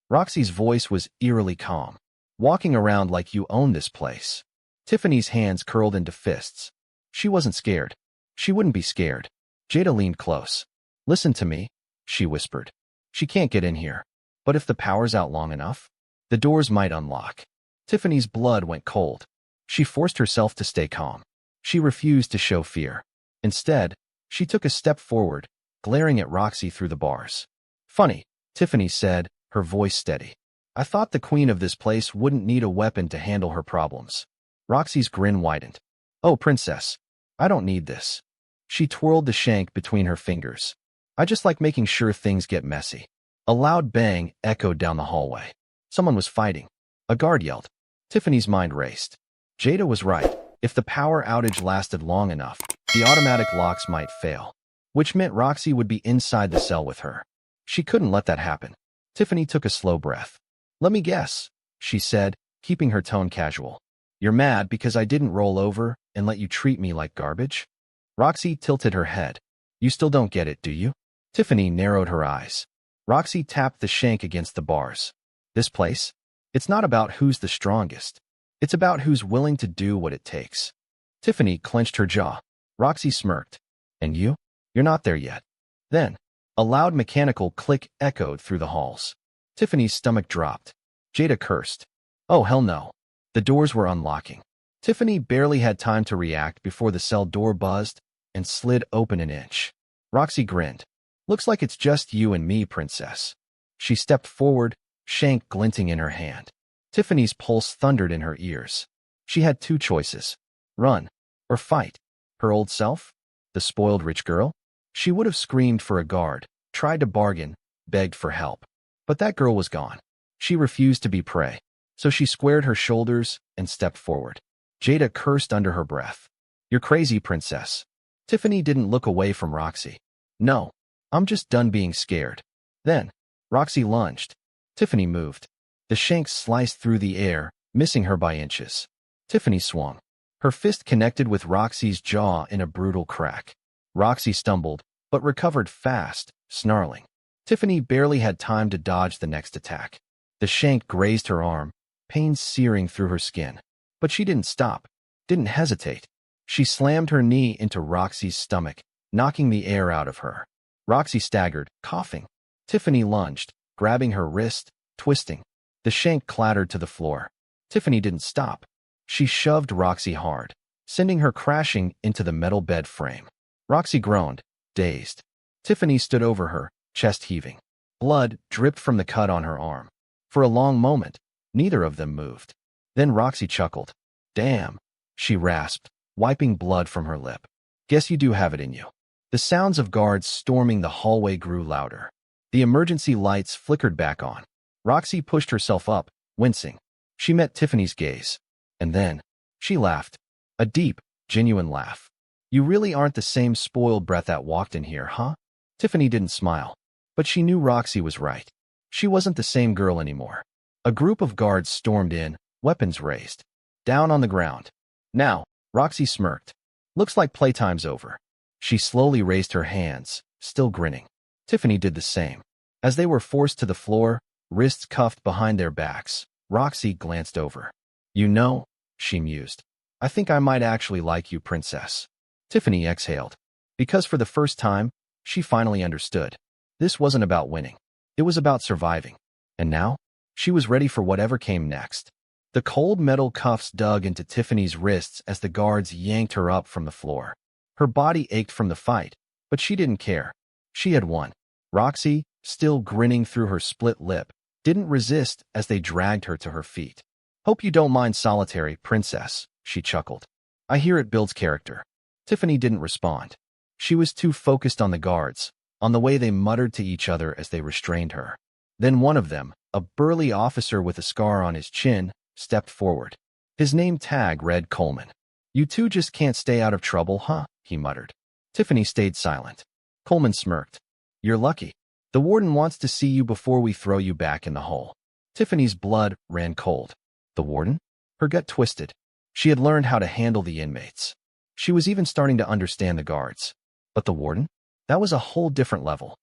Roxy's voice was eerily calm. Walking around like you own this place. Tiffany's hands curled into fists. She wasn't scared. She wouldn't be scared. Jada leaned close. Listen to me, she whispered. She can't get in here. But if the power's out long enough, the doors might unlock. Tiffany's blood went cold. She forced herself to stay calm. She refused to show fear. Instead, she took a step forward, glaring at Roxy through the bars. Funny, Tiffany said, her voice steady. I thought the queen of this place wouldn't need a weapon to handle her problems. Roxy's grin widened. Oh, princess, I don't need this. She twirled the shank between her fingers. I just like making sure things get messy. A loud bang echoed down the hallway. Someone was fighting. A guard yelled. Tiffany's mind raced. Jada was right. If the power outage lasted long enough, the automatic locks might fail, which meant Roxy would be inside the cell with her. She couldn't let that happen. Tiffany took a slow breath. Let me guess, she said, keeping her tone casual. You're mad because I didn't roll over and let you treat me like garbage? Roxy tilted her head. You still don't get it, do you? Tiffany narrowed her eyes. Roxy tapped the shank against the bars. This place? It's not about who's the strongest. It's about who's willing to do what it takes. Tiffany clenched her jaw. Roxy smirked. And you? You're not there yet. Then, a loud mechanical click echoed through the halls. Tiffany's stomach dropped. Jada cursed. Oh, hell no. The doors were unlocking. Tiffany barely had time to react before the cell door buzzed and slid open an inch. Roxy grinned. Looks like it's just you and me, princess. She stepped forward, shank glinting in her hand. Tiffany's pulse thundered in her ears. She had two choices. Run or fight. Her old self? The spoiled rich girl? She would have screamed for a guard, tried to bargain, begged for help. But that girl was gone. She refused to be prey. So she squared her shoulders and stepped forward. Jada cursed under her breath. You're crazy, princess. Tiffany didn't look away from Roxy. No, I'm just done being scared. Then, Roxy lunged. Tiffany moved. The shank sliced through the air, missing her by inches. Tiffany swung. Her fist connected with Roxy's jaw in a brutal crack. Roxy stumbled, but recovered fast, snarling. Tiffany barely had time to dodge the next attack. The shank grazed her arm, pain searing through her skin. But she didn't stop, didn't hesitate. She slammed her knee into Roxy's stomach, knocking the air out of her. Roxy staggered, coughing. Tiffany lunged, grabbing her wrist, twisting. The shank clattered to the floor. Tiffany didn't stop. She shoved Roxy hard, sending her crashing into the metal bed frame. Roxy groaned, dazed. Tiffany stood over her, chest heaving. Blood dripped from the cut on her arm. For a long moment, neither of them moved. Then Roxy chuckled. Damn, she rasped, wiping blood from her lip. Guess you do have it in you. The sounds of guards storming the hallway grew louder. The emergency lights flickered back on. Roxy pushed herself up, wincing. She met Tiffany's gaze. And then, she laughed. A deep, genuine laugh. You really aren't the same spoiled brat that walked in here, huh? Tiffany didn't smile. But she knew Roxy was right. She wasn't the same girl anymore. A group of guards stormed in, weapons raised. Down on the ground. Now, Roxy smirked. Looks like playtime's over. She slowly raised her hands, still grinning. Tiffany did the same. As they were forced to the floor, wrists cuffed behind their backs, Roxy glanced over. You know, she mused. I think I might actually like you, princess. Tiffany exhaled. Because for the first time, she finally understood. This wasn't about winning. It was about surviving. And now, she was ready for whatever came next. The cold metal cuffs dug into Tiffany's wrists as the guards yanked her up from the floor. Her body ached from the fight, but she didn't care. She had won. Roxy, still grinning through her split lip, didn't resist as they dragged her to her feet. Hope you don't mind solitary, princess, she chuckled. I hear it builds character. Tiffany didn't respond. She was too focused on the guards, on the way they muttered to each other as they restrained her. Then one of them, a burly officer with a scar on his chin, stepped forward. His name tag read Coleman. You two just can't stay out of trouble, huh? He muttered. Tiffany stayed silent. Coleman smirked. You're lucky. The warden wants to see you before we throw you back in the hole. Tiffany's blood ran cold. The warden? Her gut twisted. She had learned how to handle the inmates. She was even starting to understand the guards. But the warden? That was a whole different level.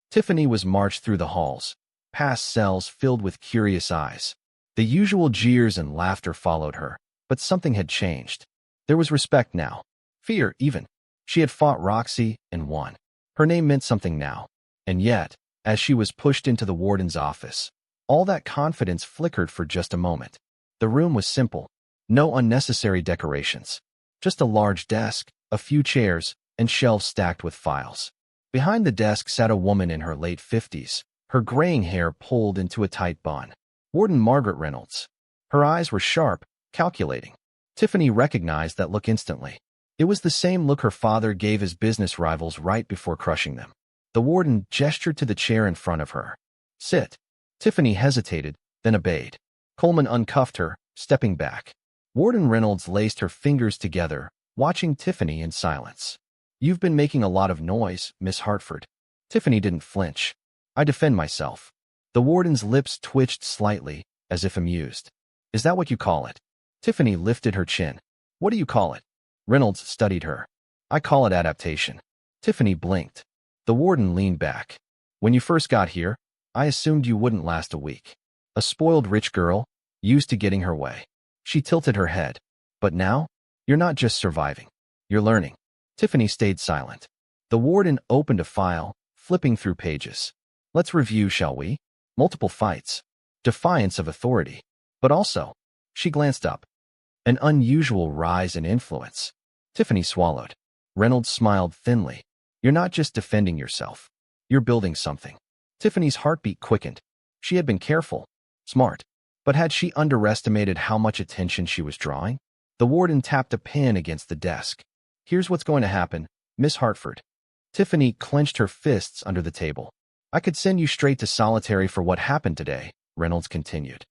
Tiffany was marched through the halls, past cells filled with curious eyes. The usual jeers and laughter followed her, but something had changed. There was respect now. Fear, even. She had fought Roxy and won. Her name meant something now. And yet, as she was pushed into the warden's office, all that confidence flickered for just a moment. The room was simple. No unnecessary decorations. Just a large desk, a few chairs, and shelves stacked with files. Behind the desk sat a woman in her late 50s, her graying hair pulled into a tight bun. Warden Margaret Reynolds. Her eyes were sharp, calculating. Tiffany recognized that look instantly. It was the same look her father gave his business rivals right before crushing them. The warden gestured to the chair in front of her. Sit. Tiffany hesitated, then obeyed. Coleman uncuffed her, stepping back. Warden Reynolds laced her fingers together, watching Tiffany in silence. You've been making a lot of noise, Miss Hartford. Tiffany didn't flinch. I defend myself. The warden's lips twitched slightly, as if amused. Is that what you call it? Tiffany lifted her chin. What do you call it? Reynolds studied her. I call it adaptation. Tiffany blinked. The warden leaned back. When you first got here, I assumed you wouldn't last a week. A spoiled rich girl, used to getting her way. She tilted her head. But now, you're not just surviving. You're learning. Tiffany stayed silent. The warden opened a file, flipping through pages. Let's review, shall we? Multiple fights. Defiance of authority. But also, she glanced up. An unusual rise in influence. Tiffany swallowed. Reynolds smiled thinly. You're not just defending yourself. You're building something. Tiffany's heartbeat quickened. She had been careful, smart. But had she underestimated how much attention she was drawing? The warden tapped a pen against the desk. Here's what's going to happen, Miss Hartford. Tiffany clenched her fists under the table. I could send you straight to solitary for what happened today, Reynolds continued.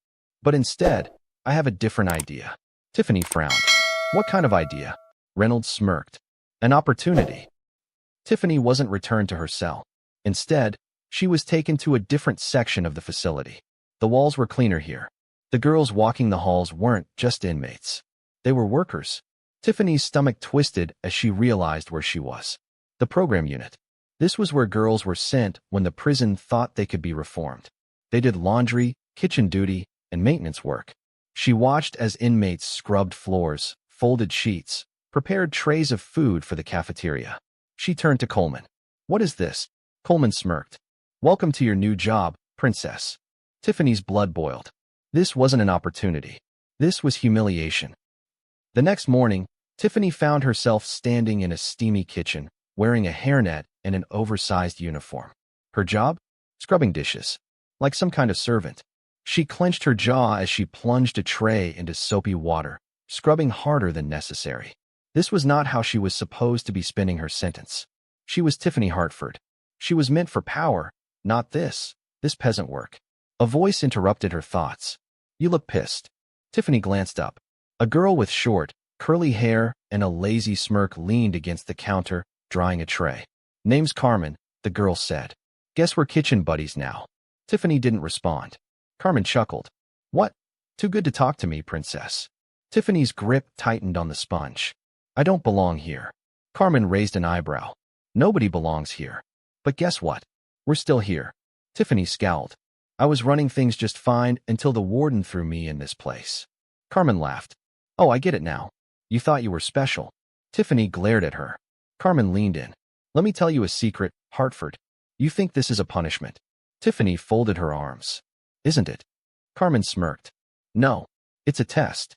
But instead, I have a different idea. Tiffany frowned. What kind of idea? Reynolds smirked. An opportunity. Tiffany wasn't returned to her cell. Instead, she was taken to a different section of the facility. The walls were cleaner here. The girls walking the halls weren't just inmates. They were workers. Tiffany's stomach twisted as she realized where she was. The program unit. This was where girls were sent when the prison thought they could be reformed. They did laundry, kitchen duty, and maintenance work. She watched as inmates scrubbed floors, folded sheets, prepared trays of food for the cafeteria. She turned to Coleman. What is this? Coleman smirked. Welcome to your new job, princess. Tiffany's blood boiled. This wasn't an opportunity. This was humiliation. The next morning, Tiffany found herself standing in a steamy kitchen, wearing a hairnet and an oversized uniform. Her job? Scrubbing dishes. Like some kind of servant. She clenched her jaw as she plunged a tray into soapy water, scrubbing harder than necessary. This was not how she was supposed to be spending her sentence. She was Tiffany Hartford. She was meant for power, not this peasant work. A voice interrupted her thoughts. You look pissed. Tiffany glanced up. A girl with short, curly hair and a lazy smirk leaned against the counter, drying a tray. Name's Carmen, the girl said. Guess we're kitchen buddies now. Tiffany didn't respond. Carmen chuckled. What? Too good to talk to me, princess. Tiffany's grip tightened on the sponge. I don't belong here. Carmen raised an eyebrow. Nobody belongs here. But guess what? We're still here. Tiffany scowled. I was running things just fine until the warden threw me in this place. Carmen laughed. Oh, I get it now. You thought you were special. Tiffany glared at her. Carmen leaned in. Let me tell you a secret, Hartford. You think this is a punishment. Tiffany folded her arms. Isn't it? Carmen smirked. No, it's a test.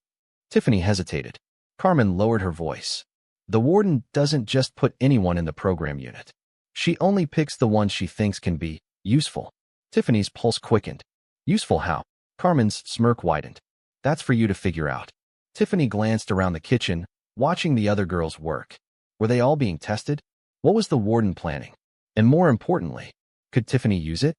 Tiffany hesitated. Carmen lowered her voice. The warden doesn't just put anyone in the program unit. She only picks the ones she thinks can be useful. Tiffany's pulse quickened. Useful how? Carmen's smirk widened. That's for you to figure out. Tiffany glanced around the kitchen, watching the other girls work. Were they all being tested? What was the warden planning? And more importantly, could Tiffany use it?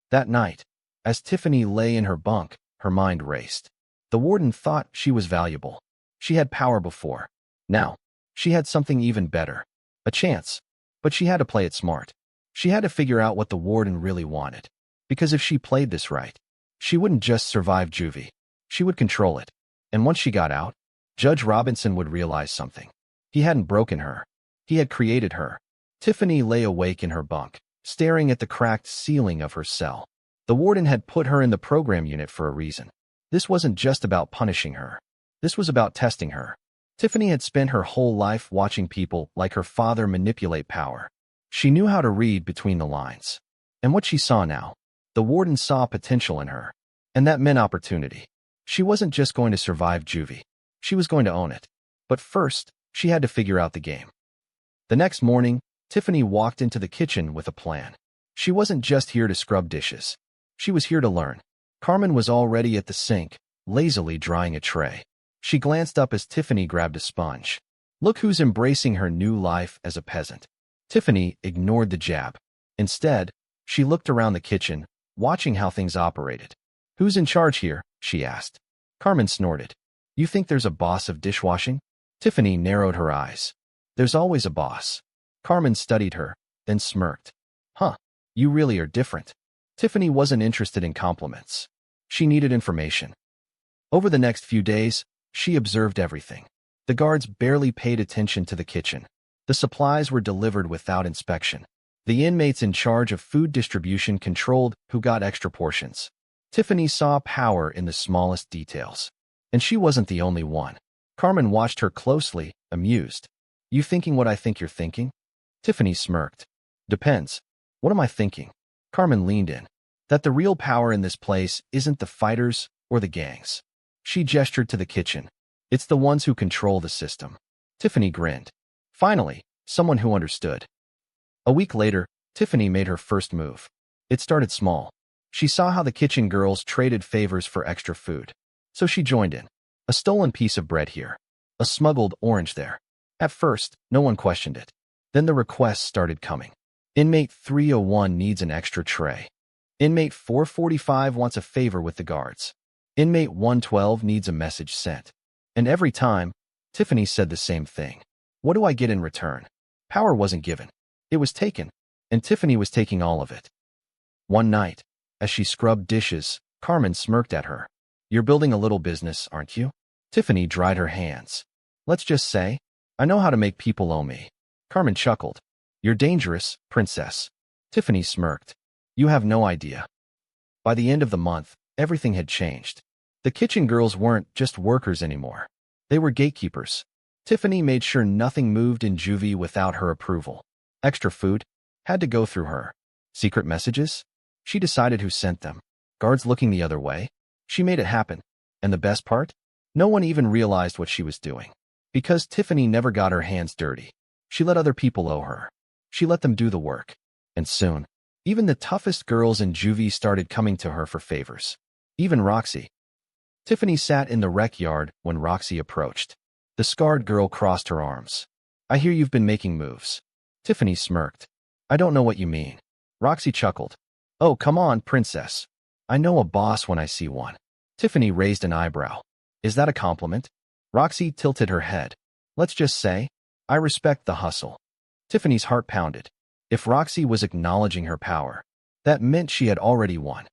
That night, as Tiffany lay in her bunk, her mind raced. The warden thought she was valuable. She had power before. Now, she had something even better. A chance. But she had to play it smart. She had to figure out what the warden really wanted. Because if she played this right, she wouldn't just survive juvie. She would control it. And once she got out, Judge Robinson would realize something. He hadn't broken her. He had created her. Tiffany lay awake in her bunk, staring at the cracked ceiling of her cell. The warden had put her in the program unit for a reason. This wasn't just about punishing her. This was about testing her. Tiffany had spent her whole life watching people like her father manipulate power. She knew how to read between the lines. And what she saw now, the warden saw potential in her. And that meant opportunity. She wasn't just going to survive juvie. She was going to own it. But first, she had to figure out the game. The next morning, Tiffany walked into the kitchen with a plan. She wasn't just here to scrub dishes. She was here to learn. Carmen was already at the sink, lazily drying a tray. She glanced up as Tiffany grabbed a sponge. Look who's embracing her new life as a peasant. Tiffany ignored the jab. Instead, she looked around the kitchen, watching how things operated. Who's in charge here? She asked. Carmen snorted. You think there's a boss of dishwashing? Tiffany narrowed her eyes. There's always a boss. Carmen studied her, then smirked. Huh, you really are different. Tiffany wasn't interested in compliments. She needed information. Over the next few days, She observed everything. The guards barely paid attention to the kitchen. The supplies were delivered without inspection. The inmates in charge of food distribution controlled who got extra portions. Tiffany saw power in the smallest details. And she wasn't the only one. Carmen watched her closely, amused. You thinking what I think you're thinking? Tiffany smirked. Depends. What am I thinking? Carmen leaned in. That the real power in this place isn't the fighters or the gangs. She gestured to the kitchen. It's the ones who control the system. Tiffany grinned. Finally, someone who understood. A week later, Tiffany made her first move. It started small. She saw how the kitchen girls traded favors for extra food. So she joined in. A stolen piece of bread here. A smuggled orange there. At first, no one questioned it. Then the requests started coming. Inmate 301 needs an extra tray. Inmate 445 wants a favor with the guards. Inmate 112 needs a message sent. And every time, Tiffany said the same thing. What do I get in return? Power wasn't given. It was taken, and Tiffany was taking all of it. One night, as she scrubbed dishes, Carmen smirked at her. You're building a little business, aren't you? Tiffany dried her hands. Let's just say, I know how to make people owe me. Carmen chuckled. You're dangerous, princess. Tiffany smirked. You have no idea. By the end of the month, everything had changed. The kitchen girls weren't just workers anymore. They were gatekeepers. Tiffany made sure nothing moved in juvie without her approval. Extra food had to go through her. Secret messages? She decided who sent them. Guards looking the other way? She made it happen. And the best part? No one even realized what she was doing. Because Tiffany never got her hands dirty. She let other people owe her. She let them do the work. And soon, even the toughest girls in juvie started coming to her for favors. Even Roxy. Tiffany sat in the rec yard when Roxy approached. The scarred girl crossed her arms. I hear you've been making moves. Tiffany smirked. I don't know what you mean. Roxy chuckled. Oh, come on, princess. I know a boss when I see one. Tiffany raised an eyebrow. Is that a compliment? Roxy tilted her head. Let's just say, I respect the hustle. Tiffany's heart pounded. If Roxy was acknowledging her power, that meant she had already won.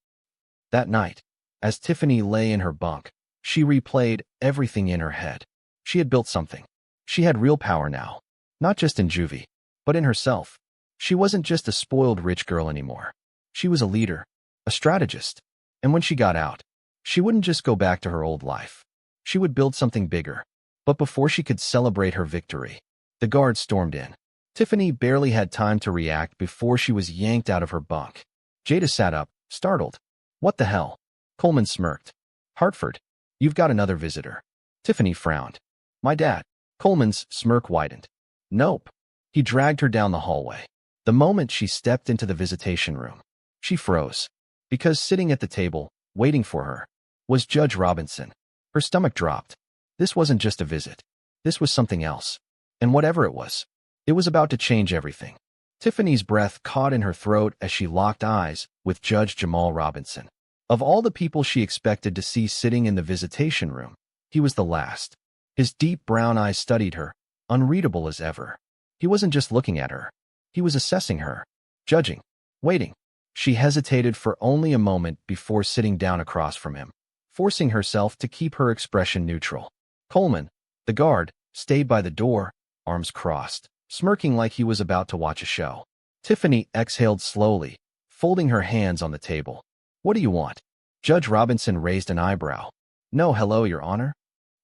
That night, as Tiffany lay in her bunk, she replayed everything in her head. She had built something. She had real power now. Not just in juvie, but in herself. She wasn't just a spoiled rich girl anymore. She was a leader, a strategist. And when she got out, she wouldn't just go back to her old life. She would build something bigger. But before she could celebrate her victory, the guards stormed in. Tiffany barely had time to react before she was yanked out of her bunk. Jada sat up, startled. What the hell? Coleman smirked. Hartford, you've got another visitor. Tiffany frowned. My dad. Coleman's smirk widened. Nope. He dragged her down the hallway. The moment she stepped into the visitation room, she froze. Because sitting at the table, waiting for her, was Judge Robinson. Her stomach dropped. This wasn't just a visit. This was something else. And whatever it was about to change everything. Tiffany's breath caught in her throat as she locked eyes with Judge Jamal Robinson. Of all the people she expected to see sitting in the visitation room, he was the last. His deep brown eyes studied her, unreadable as ever. He wasn't just looking at her. He was assessing her, judging, waiting. She hesitated for only a moment before sitting down across from him, forcing herself to keep her expression neutral. Coleman, the guard, stayed by the door, arms crossed, smirking like he was about to watch a show. Tiffany exhaled slowly, folding her hands on the table. What do you want? Judge Robinson raised an eyebrow. No, hello, Your Honor.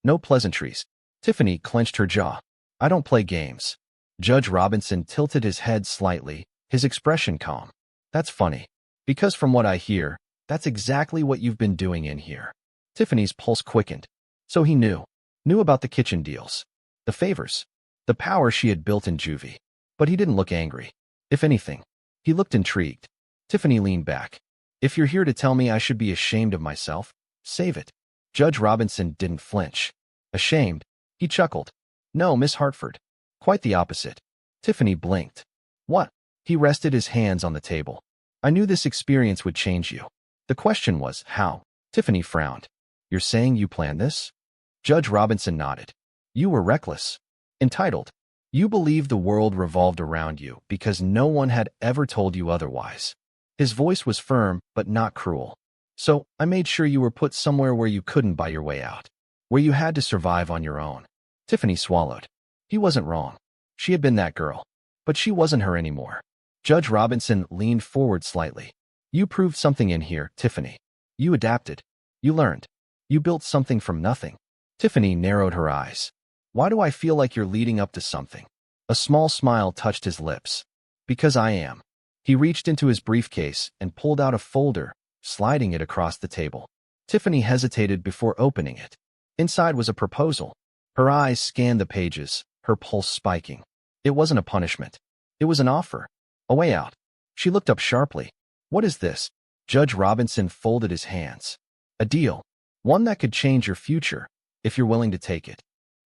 No pleasantries. Tiffany clenched her jaw. I don't play games. Judge Robinson tilted his head slightly, his expression calm. That's funny. Because from what I hear, that's exactly what you've been doing in here. Tiffany's pulse quickened. So he knew. Knew about the kitchen deals. The favors. The power she had built in juvie. But he didn't look angry. If anything, he looked intrigued. Tiffany leaned back. If you're here to tell me I should be ashamed of myself, save it. Judge Robinson didn't flinch. Ashamed? He chuckled. No, Miss Hartford. Quite the opposite. Tiffany blinked. What? He rested his hands on the table. I knew this experience would change you. The question was, how? Tiffany frowned. You're saying you planned this? Judge Robinson nodded. You were reckless. Entitled. You believed the world revolved around you because no one had ever told you otherwise. His voice was firm, but not cruel. So, I made sure you were put somewhere where you couldn't buy your way out. where you had to survive on your own. Tiffany swallowed. He wasn't wrong. She had been that girl. But she wasn't her anymore. Judge Robinson leaned forward slightly. You proved something in here, Tiffany. You adapted. You learned. You built something from nothing. Tiffany narrowed her eyes. Why do I feel like you're leading up to something? A small smile touched his lips. Because I am. He reached into his briefcase and pulled out a folder, sliding it across the table. Tiffany hesitated before opening it. Inside was a proposal. Her eyes scanned the pages, her pulse spiking. It wasn't a punishment. It was an offer. A way out. She looked up sharply. What is this? Judge Robinson folded his hands. A deal. One that could change your future, if you're willing to take it.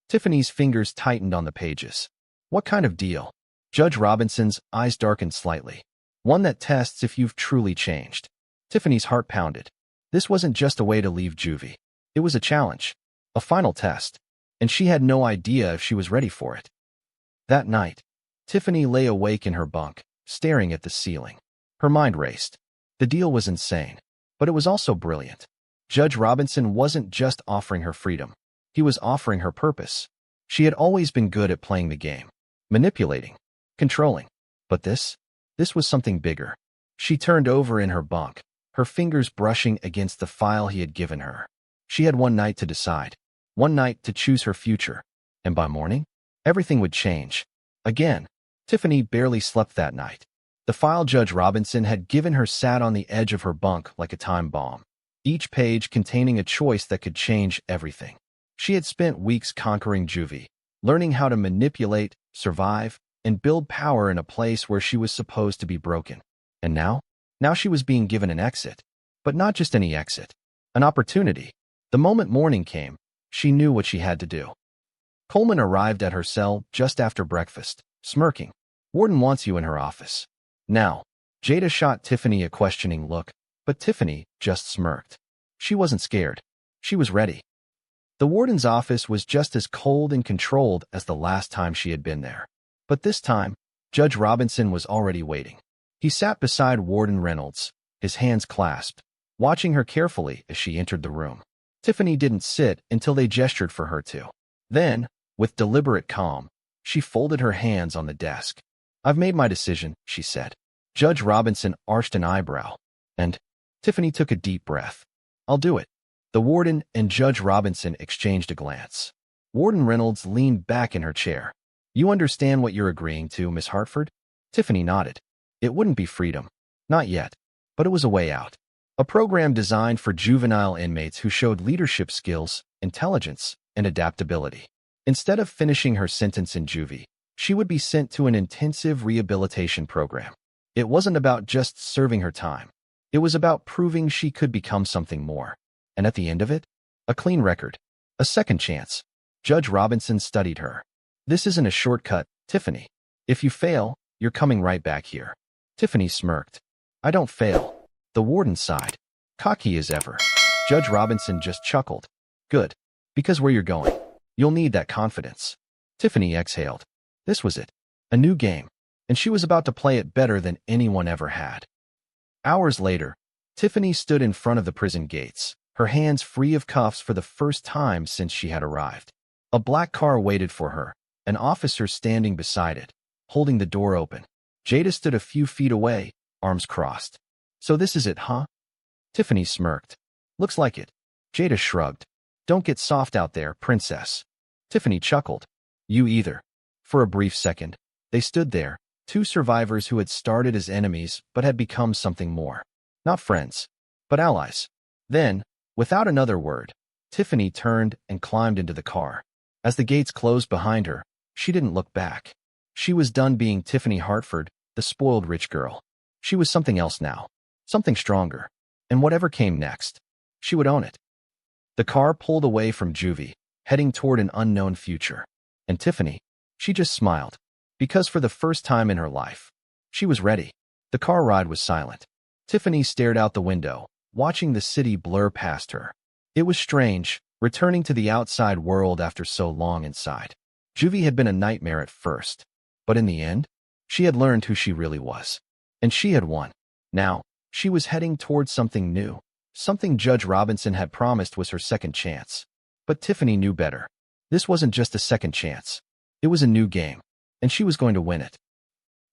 Tiffany's fingers tightened on the pages. What kind of deal? Judge Robinson's eyes darkened slightly. One that tests if you've truly changed. Tiffany's heart pounded. This wasn't just a way to leave juvie. It was a challenge. A final test. And she had no idea if she was ready for it. That night, Tiffany lay awake in her bunk, staring at the ceiling. Her mind raced. The deal was insane, but it was also brilliant. Judge Robinson wasn't just offering her freedom. He was offering her purpose. She had always been good at playing the game, manipulating, controlling. But this was something bigger. She turned over in her bunk, her fingers brushing against the file he had given her. She had one night to decide, one night to choose her future. And by morning, everything would change. Again, Tiffany barely slept that night. The file Judge Robinson had given her sat on the edge of her bunk like a time bomb, each page containing a choice that could change everything. She had spent weeks conquering juvie, learning how to manipulate, survive, and build power in a place where she was supposed to be broken. And now she was being given an exit. But not just any exit. An opportunity. The moment morning came, she knew what she had to do. Coleman arrived at her cell just after breakfast, smirking. Warden wants you in her office. Now, Jada shot Tiffany a questioning look, but Tiffany just smirked. She wasn't scared. She was ready. The warden's office was just as cold and controlled as the last time she had been there. But this time, Judge Robinson was already waiting. He sat beside Warden Reynolds, his hands clasped, watching her carefully as she entered the room. Tiffany didn't sit until they gestured for her to. Then, with deliberate calm, she folded her hands on the desk. I've made my decision, she said. Judge Robinson arched an eyebrow, and Tiffany took a deep breath. I'll do it. The warden and Judge Robinson exchanged a glance. Warden Reynolds leaned back in her chair. You understand what you're agreeing to, Miss Hartford? Tiffany nodded. It wouldn't be freedom. Not yet. But it was a way out. A program designed for juvenile inmates who showed leadership skills, intelligence, and adaptability. Instead of finishing her sentence in juvie, she would be sent to an intensive rehabilitation program. It wasn't about just serving her time. It was about proving she could become something more. And at the end of it, a clean record. A second chance. Judge Robinson studied her. This isn't a shortcut, Tiffany. If you fail, you're coming right back here. Tiffany smirked. I don't fail. The warden sighed. Cocky as ever. Judge Robinson just chuckled. Good. Because where you're going, you'll need that confidence. Tiffany exhaled. This was it. A new game. And she was about to play it better than anyone ever had. Hours later, Tiffany stood in front of the prison gates, her hands free of cuffs for the first time since she had arrived. A black car waited for her, an officer standing beside it, holding the door open. Jada stood a few feet away, arms crossed. So this is it, huh? Tiffany smirked. Looks like it. Jada shrugged. Don't get soft out there, princess. Tiffany chuckled. You either. For a brief second, they stood there, two survivors who had started as enemies but had become something more. Not friends, but allies. Then, without another word, Tiffany turned and climbed into the car. As the gates closed behind her, she didn't look back. She was done being Tiffany Hartford, the spoiled rich girl. She was something else now, something stronger. And whatever came next, she would own it. The car pulled away from juvie, heading toward an unknown future. And Tiffany, she just smiled. Because for the first time in her life, she was ready. The car ride was silent. Tiffany stared out the window, watching the city blur past her. It was strange, returning to the outside world after so long inside. Juvie had been a nightmare at first, but in the end, she had learned who she really was. And she had won. Now, she was heading towards something new, something Judge Robinson had promised was her second chance. But Tiffany knew better. This wasn't just a second chance. It was a new game, and she was going to win it.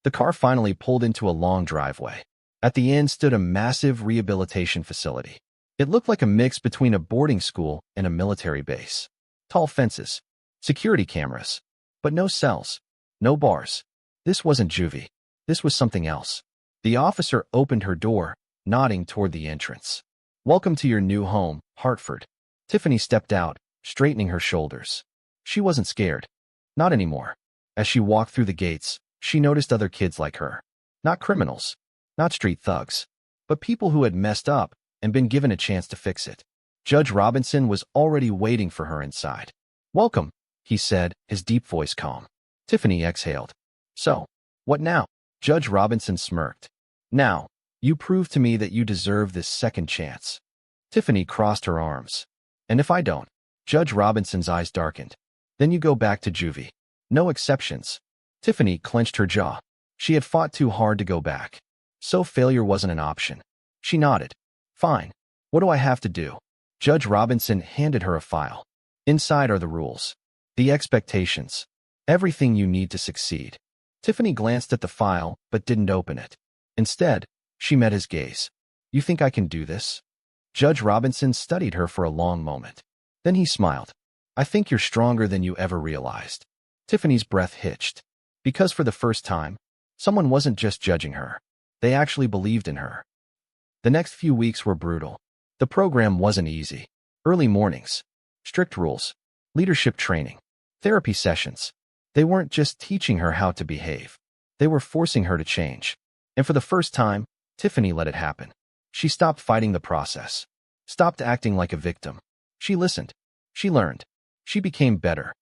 The car finally pulled into a long driveway. At the end stood a massive rehabilitation facility. It looked like a mix between a boarding school and a military base. Tall fences, security cameras, but no cells, no bars. This wasn't juvie. This was something else. The officer opened her door, nodding toward the entrance. "Welcome to your new home, Hartford." Tiffany stepped out, straightening her shoulders. She wasn't scared. Not anymore. As she walked through the gates, she noticed other kids like her. Not criminals, not street thugs, but people who had messed up and been given a chance to fix it. Judge Robinson was already waiting for her inside. "Welcome," he said, his deep voice calm. Tiffany exhaled. "So, what now?" Judge Robinson smirked. "Now, you prove to me that you deserve this second chance." Tiffany crossed her arms. "And if I don't?" Judge Robinson's eyes darkened. "Then you go back to juvie. No exceptions." Tiffany clenched her jaw. She had fought too hard to go back. So failure wasn't an option. She nodded. "Fine. What do I have to do?" Judge Robinson handed her a file. "Inside are the rules. The expectations. Everything you need to succeed." Tiffany glanced at the file but didn't open it. Instead, she met his gaze. "You think I can do this?" Judge Robinson studied her for a long moment. Then he smiled. "I think you're stronger than you ever realized." Tiffany's breath hitched. Because for the first time, someone wasn't just judging her. They actually believed in her. The next few weeks were brutal. The program wasn't easy. Early mornings, strict rules, leadership training, therapy sessions. They weren't just teaching her how to behave. They were forcing her to change. And for the first time, Tiffany let it happen. She stopped fighting the process. Stopped acting like a victim. She listened. She learned. She became better.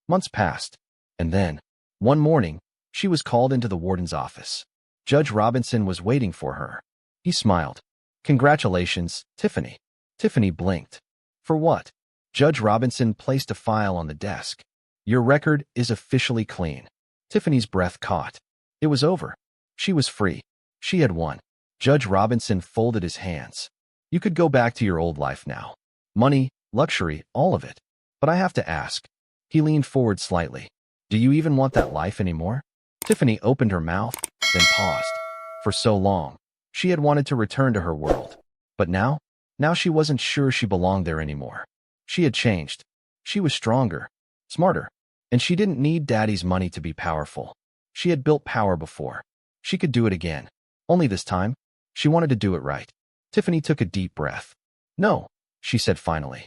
Months passed. And then, one morning, she was called into the warden's office. Judge Robinson was waiting for her. He smiled. "Congratulations, Tiffany." Tiffany blinked. "For what?" Judge Robinson placed a file on the desk. "Your record is officially clean." Tiffany's breath caught. It was over. She was free. She had won. Judge Robinson folded his hands. "You could go back to your old life now. Money, luxury, all of it. But I have to ask." He leaned forward slightly. "Do you even want that life anymore?" Tiffany opened her mouth, then paused. For so long, she had wanted to return to her world. But now she wasn't sure she belonged there anymore. She had changed. She was stronger, smarter, and she didn't need Daddy's money to be powerful. She had built power before. She could do it again. Only this time, she wanted to do it right. Tiffany took a deep breath. "No," she said finally.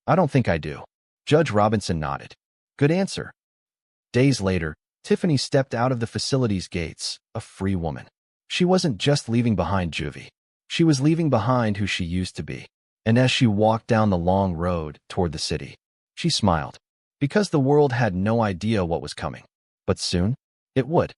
"I don't think I do." Judge Robinson nodded. "Good answer." Days later, Tiffany stepped out of the facility's gates, a free woman. She wasn't just leaving behind juvie. She was leaving behind who she used to be. And as she walked down the long road toward the city, she smiled. Because the world had no idea what was coming. But soon, it would.